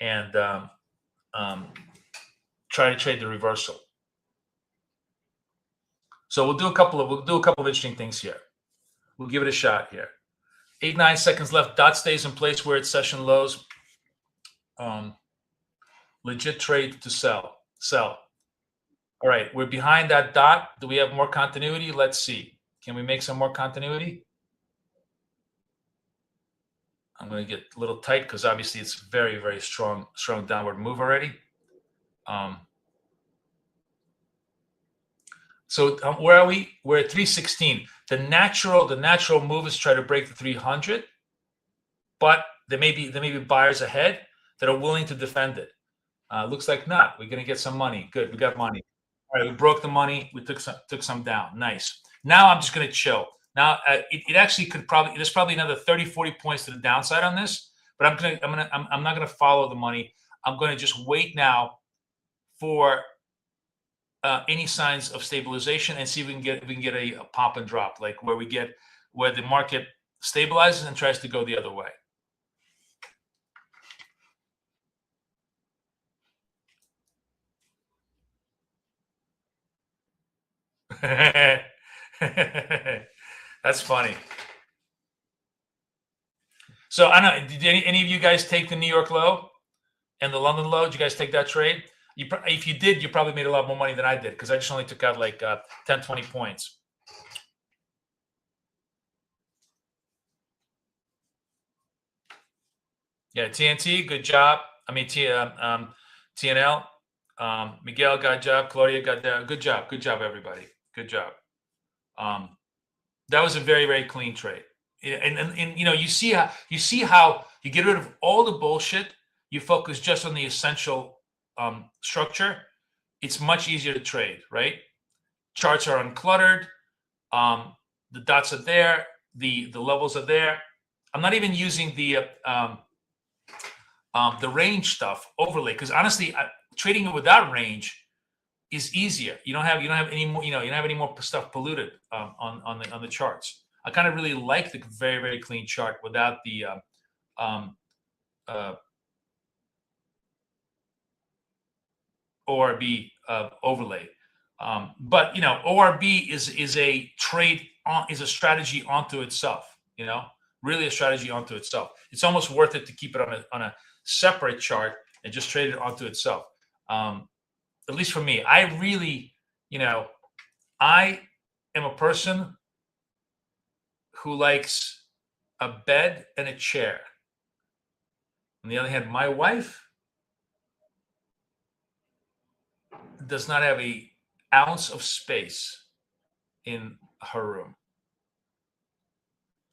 and try to trade the reversal. So we'll do a couple of interesting things here. We'll give it a shot here. 8-9 seconds left. Dot stays in place where it's session lows. Legit trade to sell. All right, we're behind that dot. Do we have more continuity? Let's see. Can we make some more continuity? I'm going to get a little tight because obviously it's very, very strong downward move already. So where are we? We're at 316. The natural move is try to break the 300, but there may be buyers ahead that are willing to defend it. Looks like not. We're going to get some money. Good, we got money. All right, we broke the money. We took some down. Nice. Now I'm just going to chill. Now it actually there's probably another 30-40 points to the downside on this, but I'm not going to follow the money. I'm going to just wait now for any signs of stabilization and see if we can get a pop and drop, like where the market stabilizes and tries to go the other way. That's funny. So I don't know. Did any of you guys take the New York low and the London low? Did you guys take that trade? If you did, you probably made a lot more money than I did because I just only took out like 10, 20 points. Yeah, TNT, good job. I mean, TNL, Miguel, good job. Claudia, good job. Good job, everybody. Good job. That was a very, very clean trade. And you see how you get rid of all the bullshit. You focus just on the essential structure. It's much easier to trade, right? Charts are uncluttered. The dots are there. The levels are there. I'm not even using the range stuff overlay because honestly, trading it without range is easier. You don't have any more. You don't have any more stuff polluted on the charts. I kind of really like the very, very clean chart without the ORB overlay. But ORB is a trade is a strategy onto itself. Really a strategy onto itself. It's almost worth it to keep it on a separate chart and just trade it onto itself. At least for me, I really, I am a person who likes a bed and a chair. On the other hand, my wife does not have an ounce of space in her room.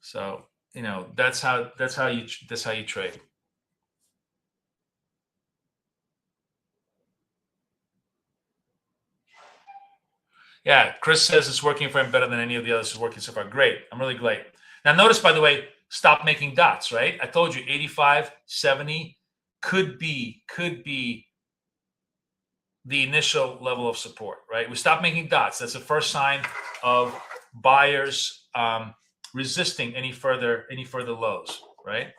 So, that's how you trade. Yeah, Chris says it's working for him better than any of the others is working so far. Great. I'm really glad. Now, notice, by the way, stop making dots, right? I told you 85, 70 could be the initial level of support, right? We stop making dots. That's the first sign of buyers resisting any further lows, right?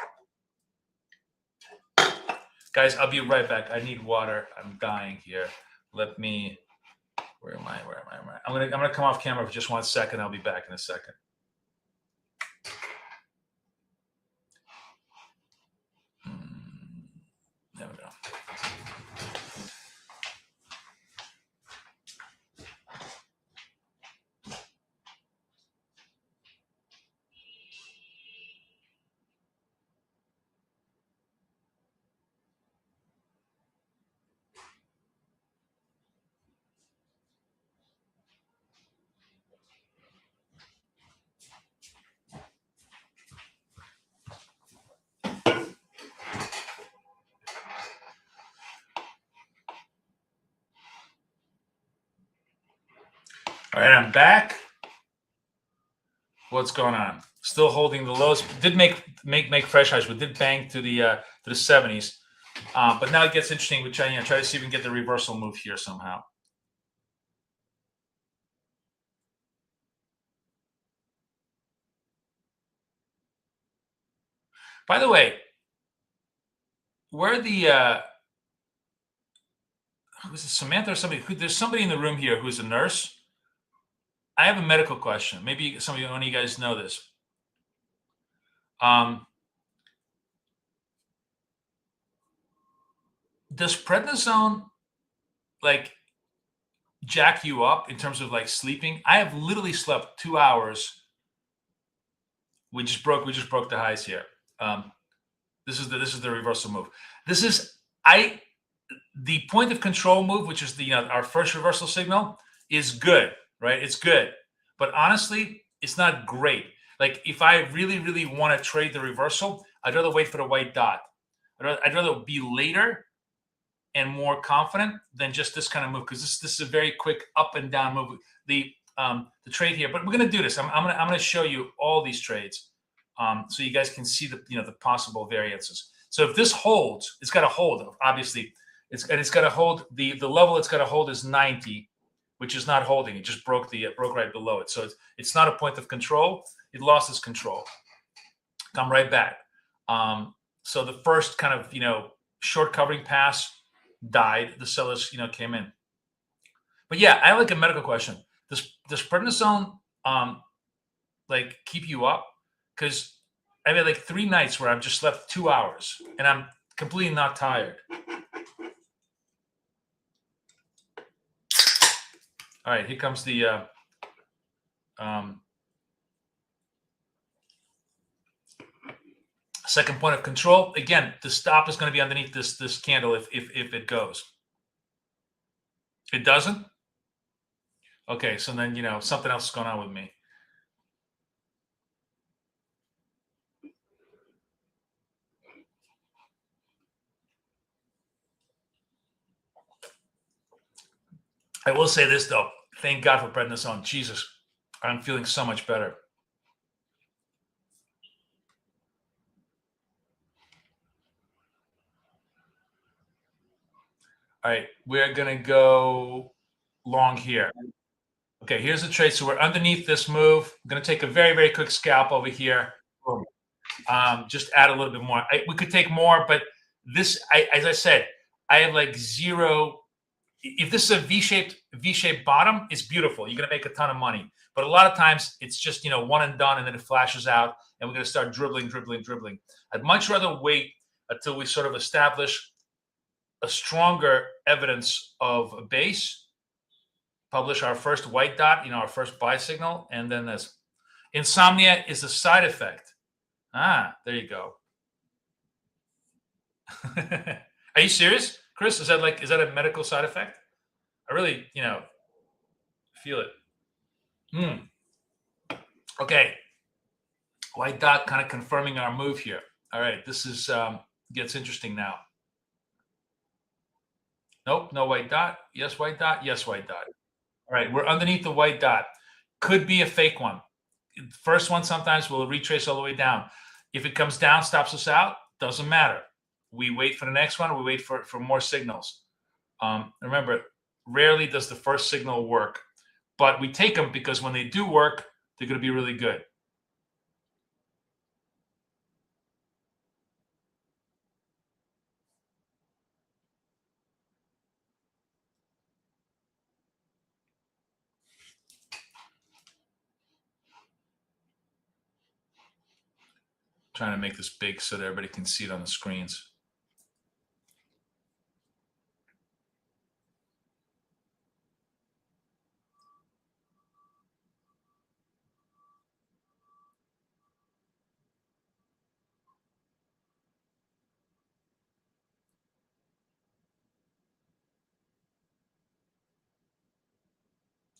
Guys, I'll be right back. I need water. I'm dying here. Let me... Where am I? I'm gonna come off camera for just 1 second. I'll be back in a second. There we go. All right, I'm back. What's going on? Still holding the lows. Did make fresh highs, but did bang to the 70s. But now it gets interesting. We try to see if we can get the reversal move here somehow. By the way, where the who's it, Samantha or somebody? There's somebody in the room here who's a nurse. I have a medical question. Maybe one of you guys know this. Does prednisone jack you up in terms of sleeping? I have literally slept 2 hours. We just broke the highs here. This is the reversal move. This is the point of control move, which is our first reversal signal, is good. Right? It's good. But honestly, it's not great. If I really, really want to trade the reversal, I'd rather wait for the white dot. I'd rather be later and more confident than just this kind of move, because this is a very quick up and down move. The trade here, but we're going to do this. I'm going to show you all these trades, so you guys can see the possible variances. So if this holds, it's got to hold. Obviously, it's got to hold. The level it's got to hold is 90. Which is not holding. It just broke right below it. So it's not a point of control. It lost its control. Come right back. So the first kind of short covering pass died. The sellers came in. But yeah, I have a medical question. Does prednisone keep you up? Because I've had 3 nights where I've just slept 2 hours and I'm completely not tired. All right, here comes the Second point of control. Again, the stop is going to be underneath this candle if it goes. It doesn't? Okay, so then, something else is going on with me. I will say this, though. Thank God for prednisone. Jesus, I'm feeling so much better. All right, we're going to go long here. Okay, here's the trade. So we're underneath this move. I'm going to take a very, very quick scalp over here. Boom. Just add a little bit more. We could take more, but this, as I said, I have like zero. If this is a V-shaped bottom, it's beautiful. You're going to make a ton of money. But a lot of times it's just, one and done, and then it flashes out, and we're going to start dribbling. I'd much rather wait until we sort of establish a stronger evidence of a base, publish our first white dot, our first buy signal, and then this. Insomnia is a side effect. There you go. Are you serious, Chris? Is that a medical side effect? I really, feel it. Okay. White dot kind of confirming our move here. All right. This is gets interesting now. Nope, no white dot. Yes, white dot. Yes, white dot. All right, we're underneath the white dot. Could be a fake one. First one sometimes will retrace all the way down. If it comes down, stops us out, doesn't matter. We wait for the next one. We wait for more signals. Remember, rarely does the first signal work, but we take them because when they do work, they're going to be really good. Trying to make this big so that everybody can see it on the screens.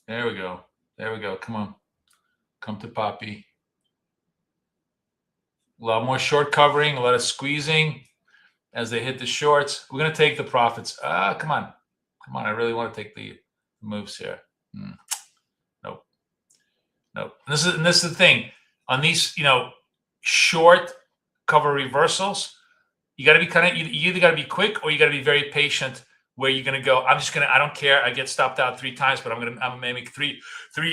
There we go. There we go. Come on. Come to Poppy. A lot more short covering, a lot of squeezing as they hit the shorts. We're going to take the profits. Come on. Come on. I really want to take the moves here. Nope. And this is the thing. On these, short cover reversals, you got to be you either got to be quick or you got to be very patient where you're going to go, I don't care. I get stopped out 3 times, but I'm going to make three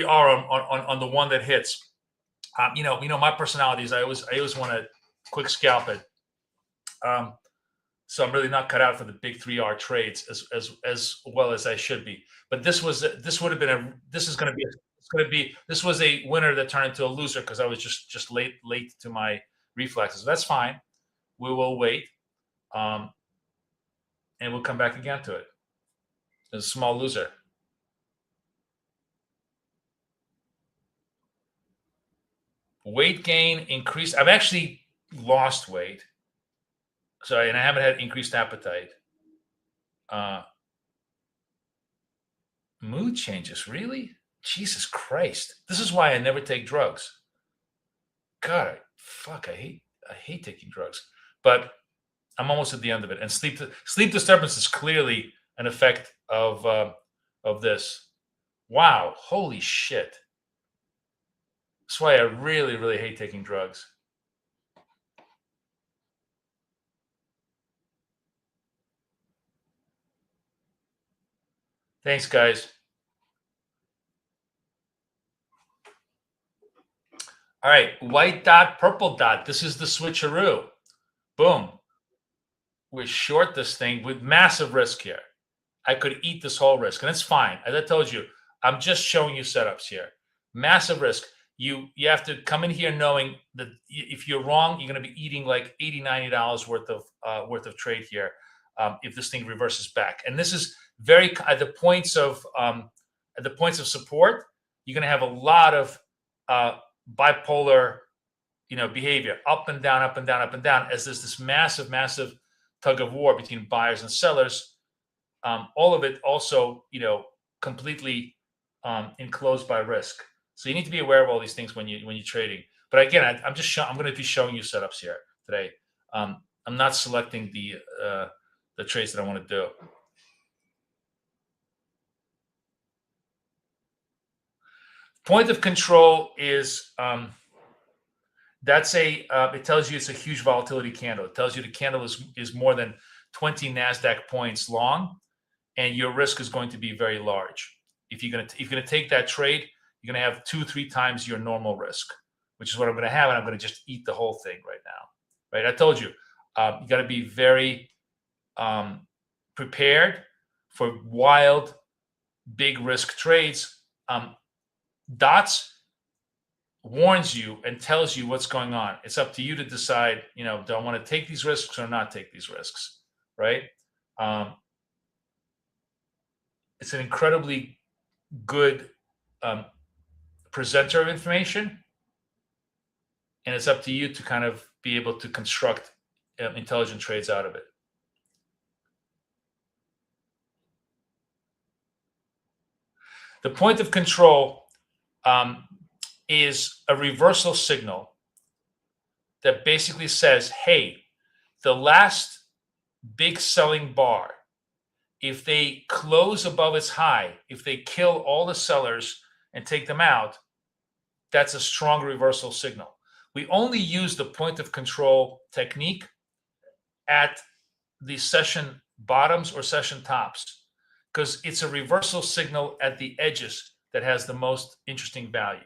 R on the one that hits. My personality is I always want to quick scalp it. So I'm really not cut out for the big 3R trades as well as I should be. But this was a winner that turned into a loser because I was just late to my reflexes. That's fine. We will wait. And we'll come back again to it. It's a small loser. Weight gain increased. I've actually lost weight. Sorry, and I haven't had increased appetite. Mood changes, really? Jesus Christ. This is why I never take drugs. God, I hate taking drugs. But I'm almost at the end of it. And sleep disturbance is clearly an effect of this. Wow, holy shit. That's why I really, really hate taking drugs. Thanks, guys. All right, white dot, purple dot. This is the switcheroo. Boom. We're short this thing with massive risk here. I could eat this whole risk, and it's fine. As I told you, I'm just showing you setups here. Massive risk. You have to come in here knowing that if you're wrong, you're going to be eating like $80, $90 worth of trade here if this thing reverses back. And this is very at the points of support. You're going to have a lot of bipolar, behavior, up and down, up and down, up and down, as there's this massive tug of war between buyers and sellers. All of it also, completely enclosed by risk. So you need to be aware of all these things when you're trading. But again, I'm going to be showing you setups here today. I'm not selecting the trades that I want to do. Point of control is it tells you it's a huge volatility candle. It tells you the candle is more than 20 NASDAQ points long, and your risk is going to be very large. If you're gonna take that trade, you're gonna have 2-3 times your normal risk, which is what I'm gonna have, and I'm gonna just eat the whole thing right now. Right? I told you, you got to be very prepared for wild, big risk trades. Dots warns you and tells you what's going on. It's up to you to decide, do I want to take these risks or not take these risks, right? It's an incredibly good presenter of information, and it's up to you to kind of be able to construct intelligent trades out of it. The point of control is a reversal signal that basically says, hey, the last big selling bar, if they close above its high, if they kill all the sellers and take them out, that's a strong reversal signal. We only use the point of control technique at the session bottoms or session tops because it's a reversal signal at the edges that has the most interesting value.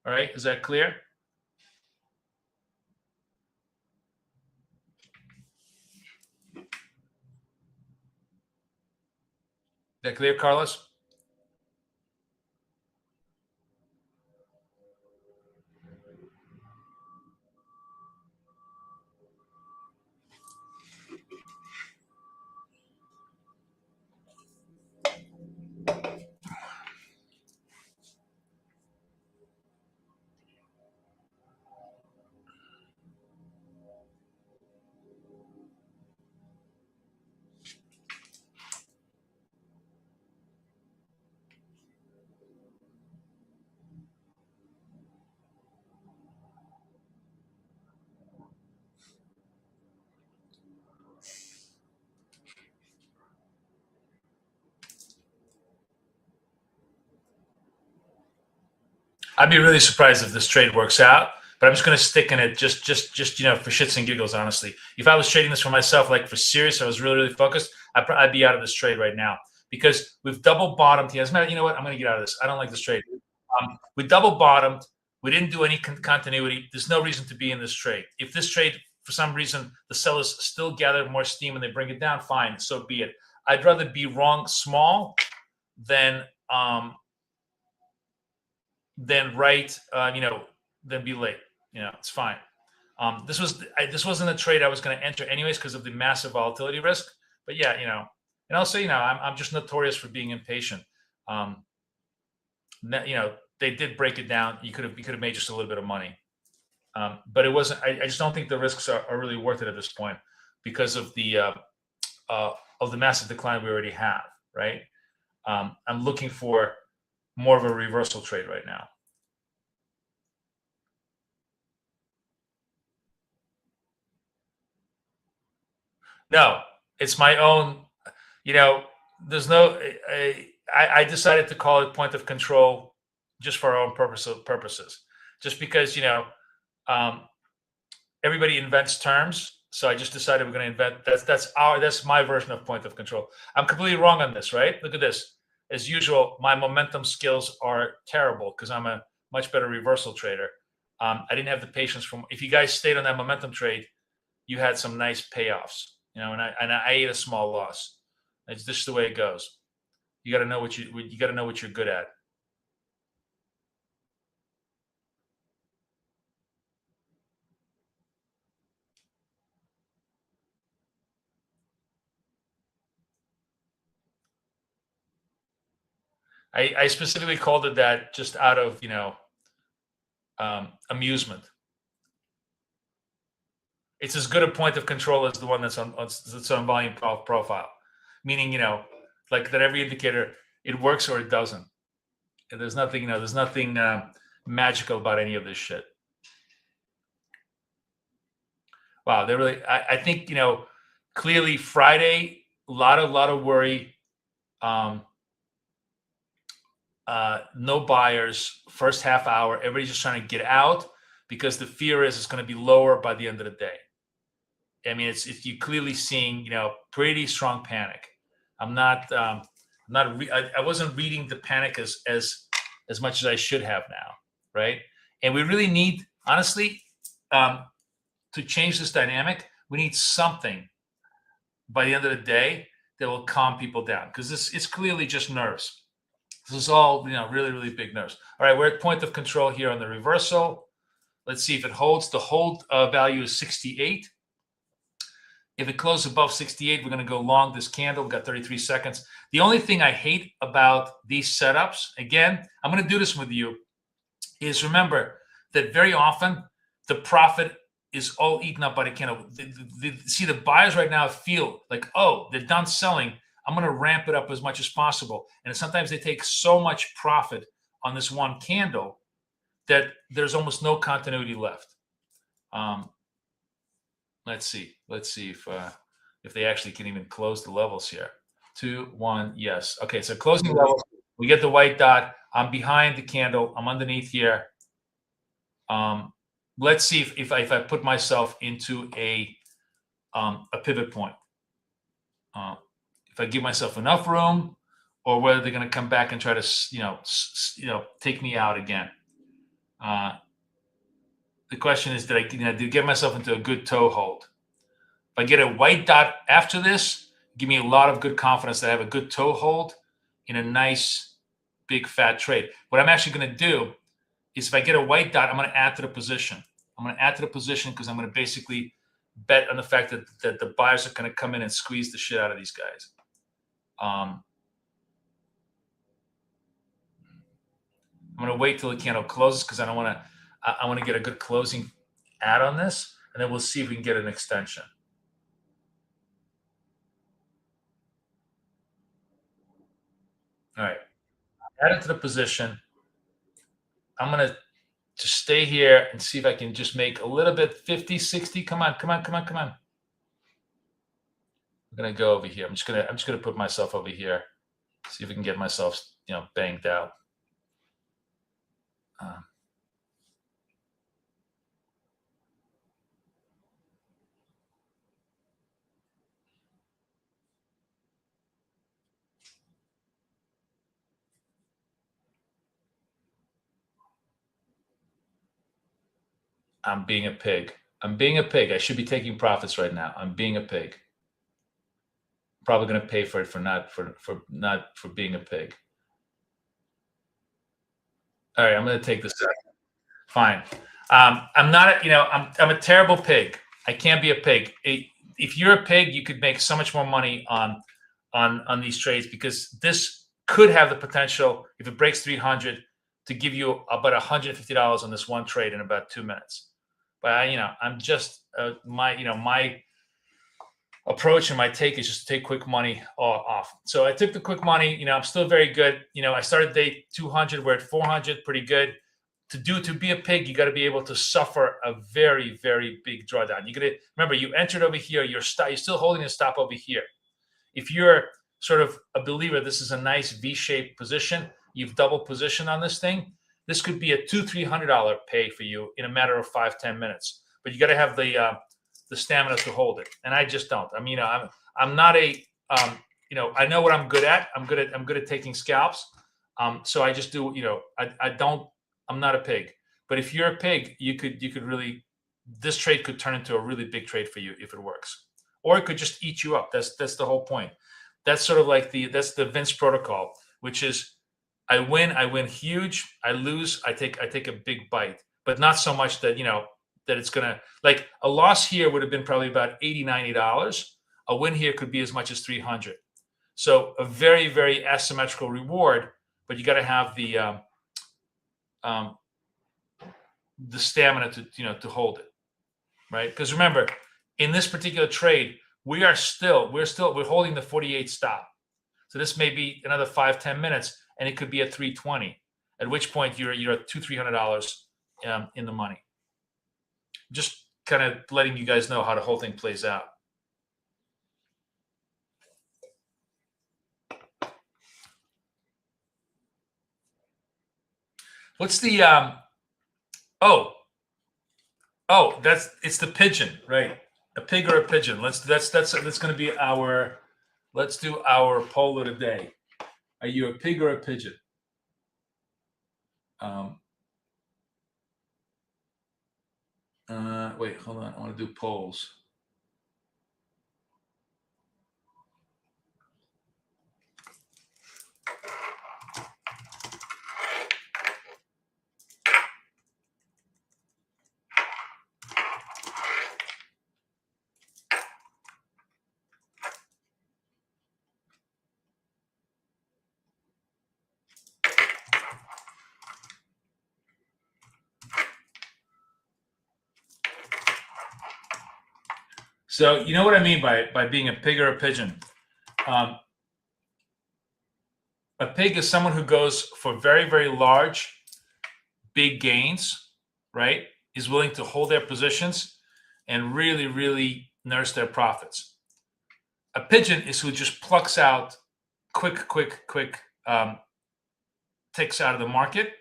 All right, is that clear? Is that clear, Carlos? I'd be really surprised if this trade works out, but I'm just going to stick in it just for shits and giggles, honestly. If I was trading this for myself, like for serious, I was really focused, I'd be out of this trade right now because we've double bottomed here. As a matter, you know what? I'm going to get out of this. I don't like this trade. We double bottomed. We didn't do any continuity. There's no reason to be in this trade. If this trade, for some reason, the sellers still gather more steam and they bring it down, fine, so be it. I'd rather be wrong small than right, than be late. It's fine. This wasn't a trade I was going to enter anyways because of the massive volatility risk. But yeah, and also, I'm just notorious for being impatient. They did break it down. You could have made just a little bit of money, but it wasn't. I just don't think the risks are really worth it at this point because of the massive decline we already have. Right. I'm looking for more of a reversal trade right now. No, it's my own, there's no, I decided to call it point of control just for our own purposes, just because, everybody invents terms. So I just decided we're going to invent, that's my version of point of control. I'm completely wrong on this, right? Look at this. As usual, my momentum skills are terrible because I'm a much better reversal trader. I didn't have the patience if you guys stayed on that momentum trade, you had some nice payoffs, and I ate a small loss. It's just the way it goes. You got to know what you're good at. I specifically called it that just out of amusement. it's as good a point of control as the one that's on volume profile, meaning, like that every indicator, it works or it doesn't. And there's nothing, magical about any of this shit. Wow, they really. I think clearly Friday, a lot of worry. No buyers. First half hour, everybody's just trying to get out because the fear is it's going to be lower by the end of the day. I mean, it's you're clearly seeing pretty strong panic. I wasn't reading the panic as much as I should have now, right? And we really need, honestly, to change this dynamic, we need something by the end of the day that will calm people down, because it's clearly just nerves. This is all really, really big nerves. All right, we're at point of control here on the reversal. Let's see if it holds. The hold value is 68. If it closes above 68, we're going to go long this candle. We've got 33 seconds. The only thing I hate about these setups, again, I'm going to do this with you, is remember that very often the profit is all eaten up by the candle. See, the buyers right now feel like, oh, they're done selling. I'm going to ramp it up as much as possible. And sometimes they take so much profit on this one candle that there's almost no continuity left. Let's see if they actually can even close the levels here. 2, 1, yes. Okay, so closing level. We get the white dot. I'm behind the candle. I'm underneath here. Let's see if I put myself into a pivot point. If I give myself enough room, or whether they're going to come back and try to take me out again. The question is, did I get myself into a good toe hold? If I get a white dot after this, give me a lot of good confidence that I have a good toe hold in a nice big fat trade. What I'm actually going to do is, if I get a white dot, I'm going to add to the position. I'm going to add to the position because I'm going to basically bet on the fact that the buyers are going to come in and squeeze the shit out of these guys. I'm going to wait till the candle closes because I want to get a good closing add on this, and then we'll see if we can get an extension. All right, add it to the position. I'm going to just stay here and see if I can just make a little bit, 50, 60. Come on. I'm going to go over here. I'm just going to put myself over here. See if we can get myself, banged out. I'm being a pig. I should be taking profits right now. I'm being a pig. Probably going to pay for it for not being a pig. All right, I'm going to take this. Fine. I'm not. I'm a terrible pig. I can't be a pig. If you're a pig, you could make so much more money on these trades, because this could have the potential, if it breaks 300, to give you about $150 on this one trade in about 2 minutes. But I'm just my approach and my take is just to take quick money off. So I took the quick money. I'm still very good. I started day 200. We're at 400. Pretty good. To be a pig, you got to be able to suffer a very, very big drawdown. You got to remember, you entered over here. You're still holding a stop over here. If you're sort of a believer, this is a nice V-shaped position. You've double positioned on this thing. This could be a $200-300 pay for you in a matter of 5-10 minutes. But you got to have the stamina to hold it, and I just don't. I mean, I'm not a I know what I'm good at. I'm good at taking scalps. So I just do. I'm not a pig. But if you're a pig, you could really, this trade could turn into a really big trade for you if it works, or it could just eat you up. That's the whole point. That's sort of like that's the Vince protocol, which is I win huge. I lose, I take a big bite, but not so much that that it's gonna, like, a loss here would have been probably about $80-90. A win here could be as much as 300. So a very, very asymmetrical reward, but you got to have the stamina to hold it, right? Because remember, in this particular trade, we're holding the 48 stop. So this may be another 5-10 minutes, and it could be at 320. At which point you're at $200-300 in the money. Just kind of letting you guys know how the whole thing plays out. What's the it's the pigeon, right? A pig or a pigeon. That's going to be our. Let's do our poll of the day. Are you a pig or a pigeon? Wait, hold on. I want to do polls. So you know what I mean by being a pig or a pigeon. A pig is someone who goes for very, very large, big gains, right? Is willing to hold their positions and really, really nurse their profits. A pigeon is who just plucks out quick ticks out of the market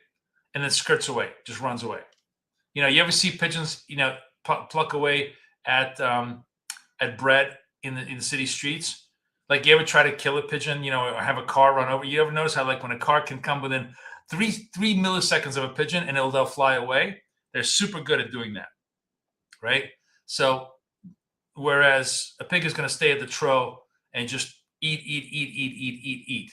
and then skirts away, just runs away. You know, you ever see pigeons, pluck away at bread in the city streets? Like, you ever try to kill a pigeon, or have a car run over? You ever notice how, like, when a car can come within three milliseconds of a pigeon and they'll fly away? They're super good at doing that, right? So, whereas a pig is going to stay at the trough and just eat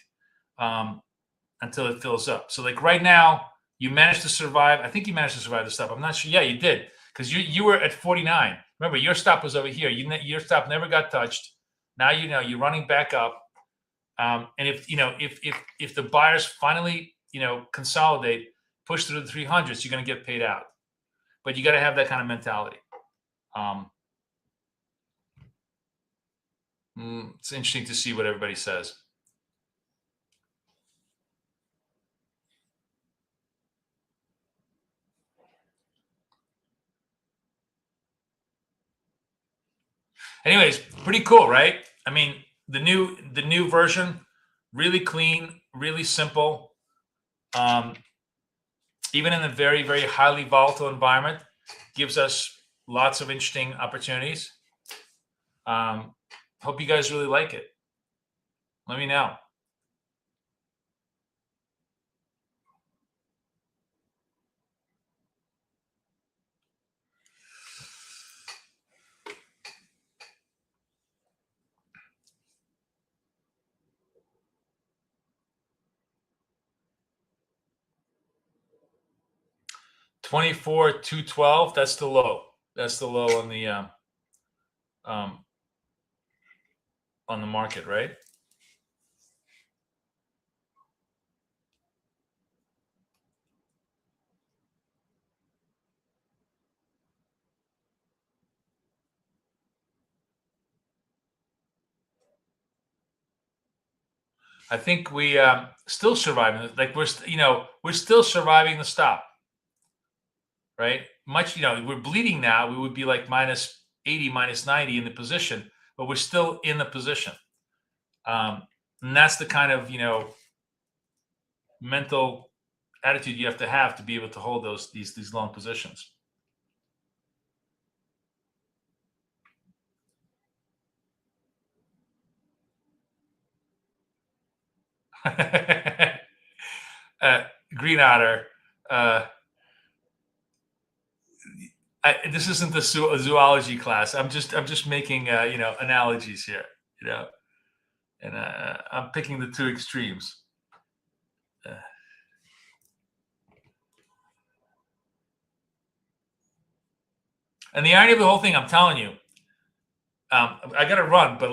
until it fills up. So, like, right now, you managed to survive. I think you managed to survive the stop. I'm not sure. Yeah, you did, because you were at 49. Remember, your stop was over here. Your stop never got touched. Now you're running back up. And if the buyers finally consolidate, push through the 300s, you're going to get paid out. But you got to have that kind of mentality. It's interesting to see what everybody says. Anyways, pretty cool, right? I mean, the new version, really clean, really simple. Even in a very, very highly volatile environment, gives us lots of interesting opportunities. Hope you guys really like it. Let me know. $24,212. That's the low. That's the low on the market, right? I think we still surviving. Like, we're still surviving the stop, right? We're bleeding now. We would be like -80, -90 in the position, but we're still in the position. And that's the kind of mental attitude you have to be able to hold these long positions. Green Otter. This isn't the zoology class. I'm just making analogies here, and I'm picking the two extremes. And the irony of the whole thing, I'm telling you, I got to run, but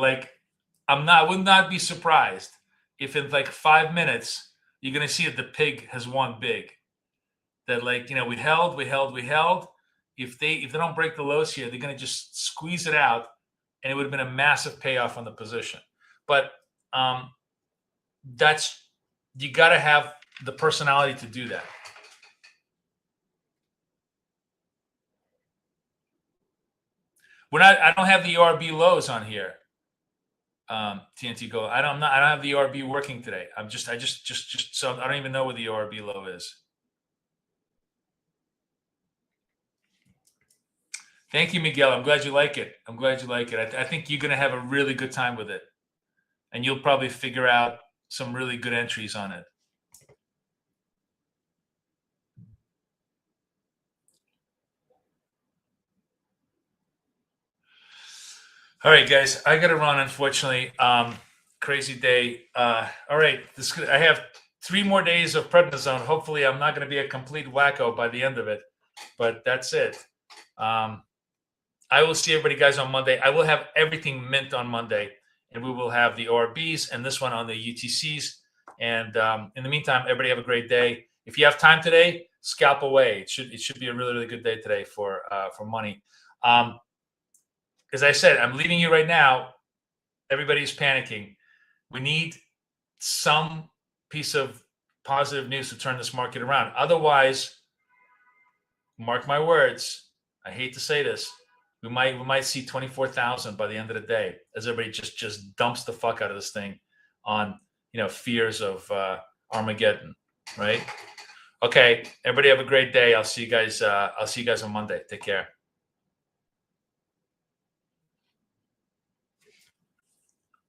I would not be surprised if in like 5 minutes you're going to see that the pig has won big. That we held, if they don't break the lows here, they're going to just squeeze it out, and it would have been a massive payoff on the position. But you got to have the personality to do that. I don't have the ORB lows on here. TNT Gold. I don't have the ORB working today. So I don't even know what the ORB low is. Thank you, Miguel. I'm glad you like it. I think you're going to have a really good time with it, and you'll probably figure out some really good entries on it. All right, guys, I got to run, unfortunately. Crazy day. All right, I have 3 more days of prednisone. Hopefully, I'm not going to be a complete wacko by the end of it, but that's it. I will see everybody, guys, on Monday. I will have everything mint on Monday, and we will have the ORBs and this one on the UTCs. And in the meantime, everybody have a great day. If you have time today, scalp away. It should be a really, really good day today for money. As I said, I'm leaving you right now. Everybody's panicking. We need some piece of positive news to turn this market around. Otherwise, mark my words, I hate to say this, we might see 24,000 by the end of the day as everybody just dumps the fuck out of this thing on fears of Armageddon, right? Okay, everybody have a great day. I'll see you guys on Monday. Take care.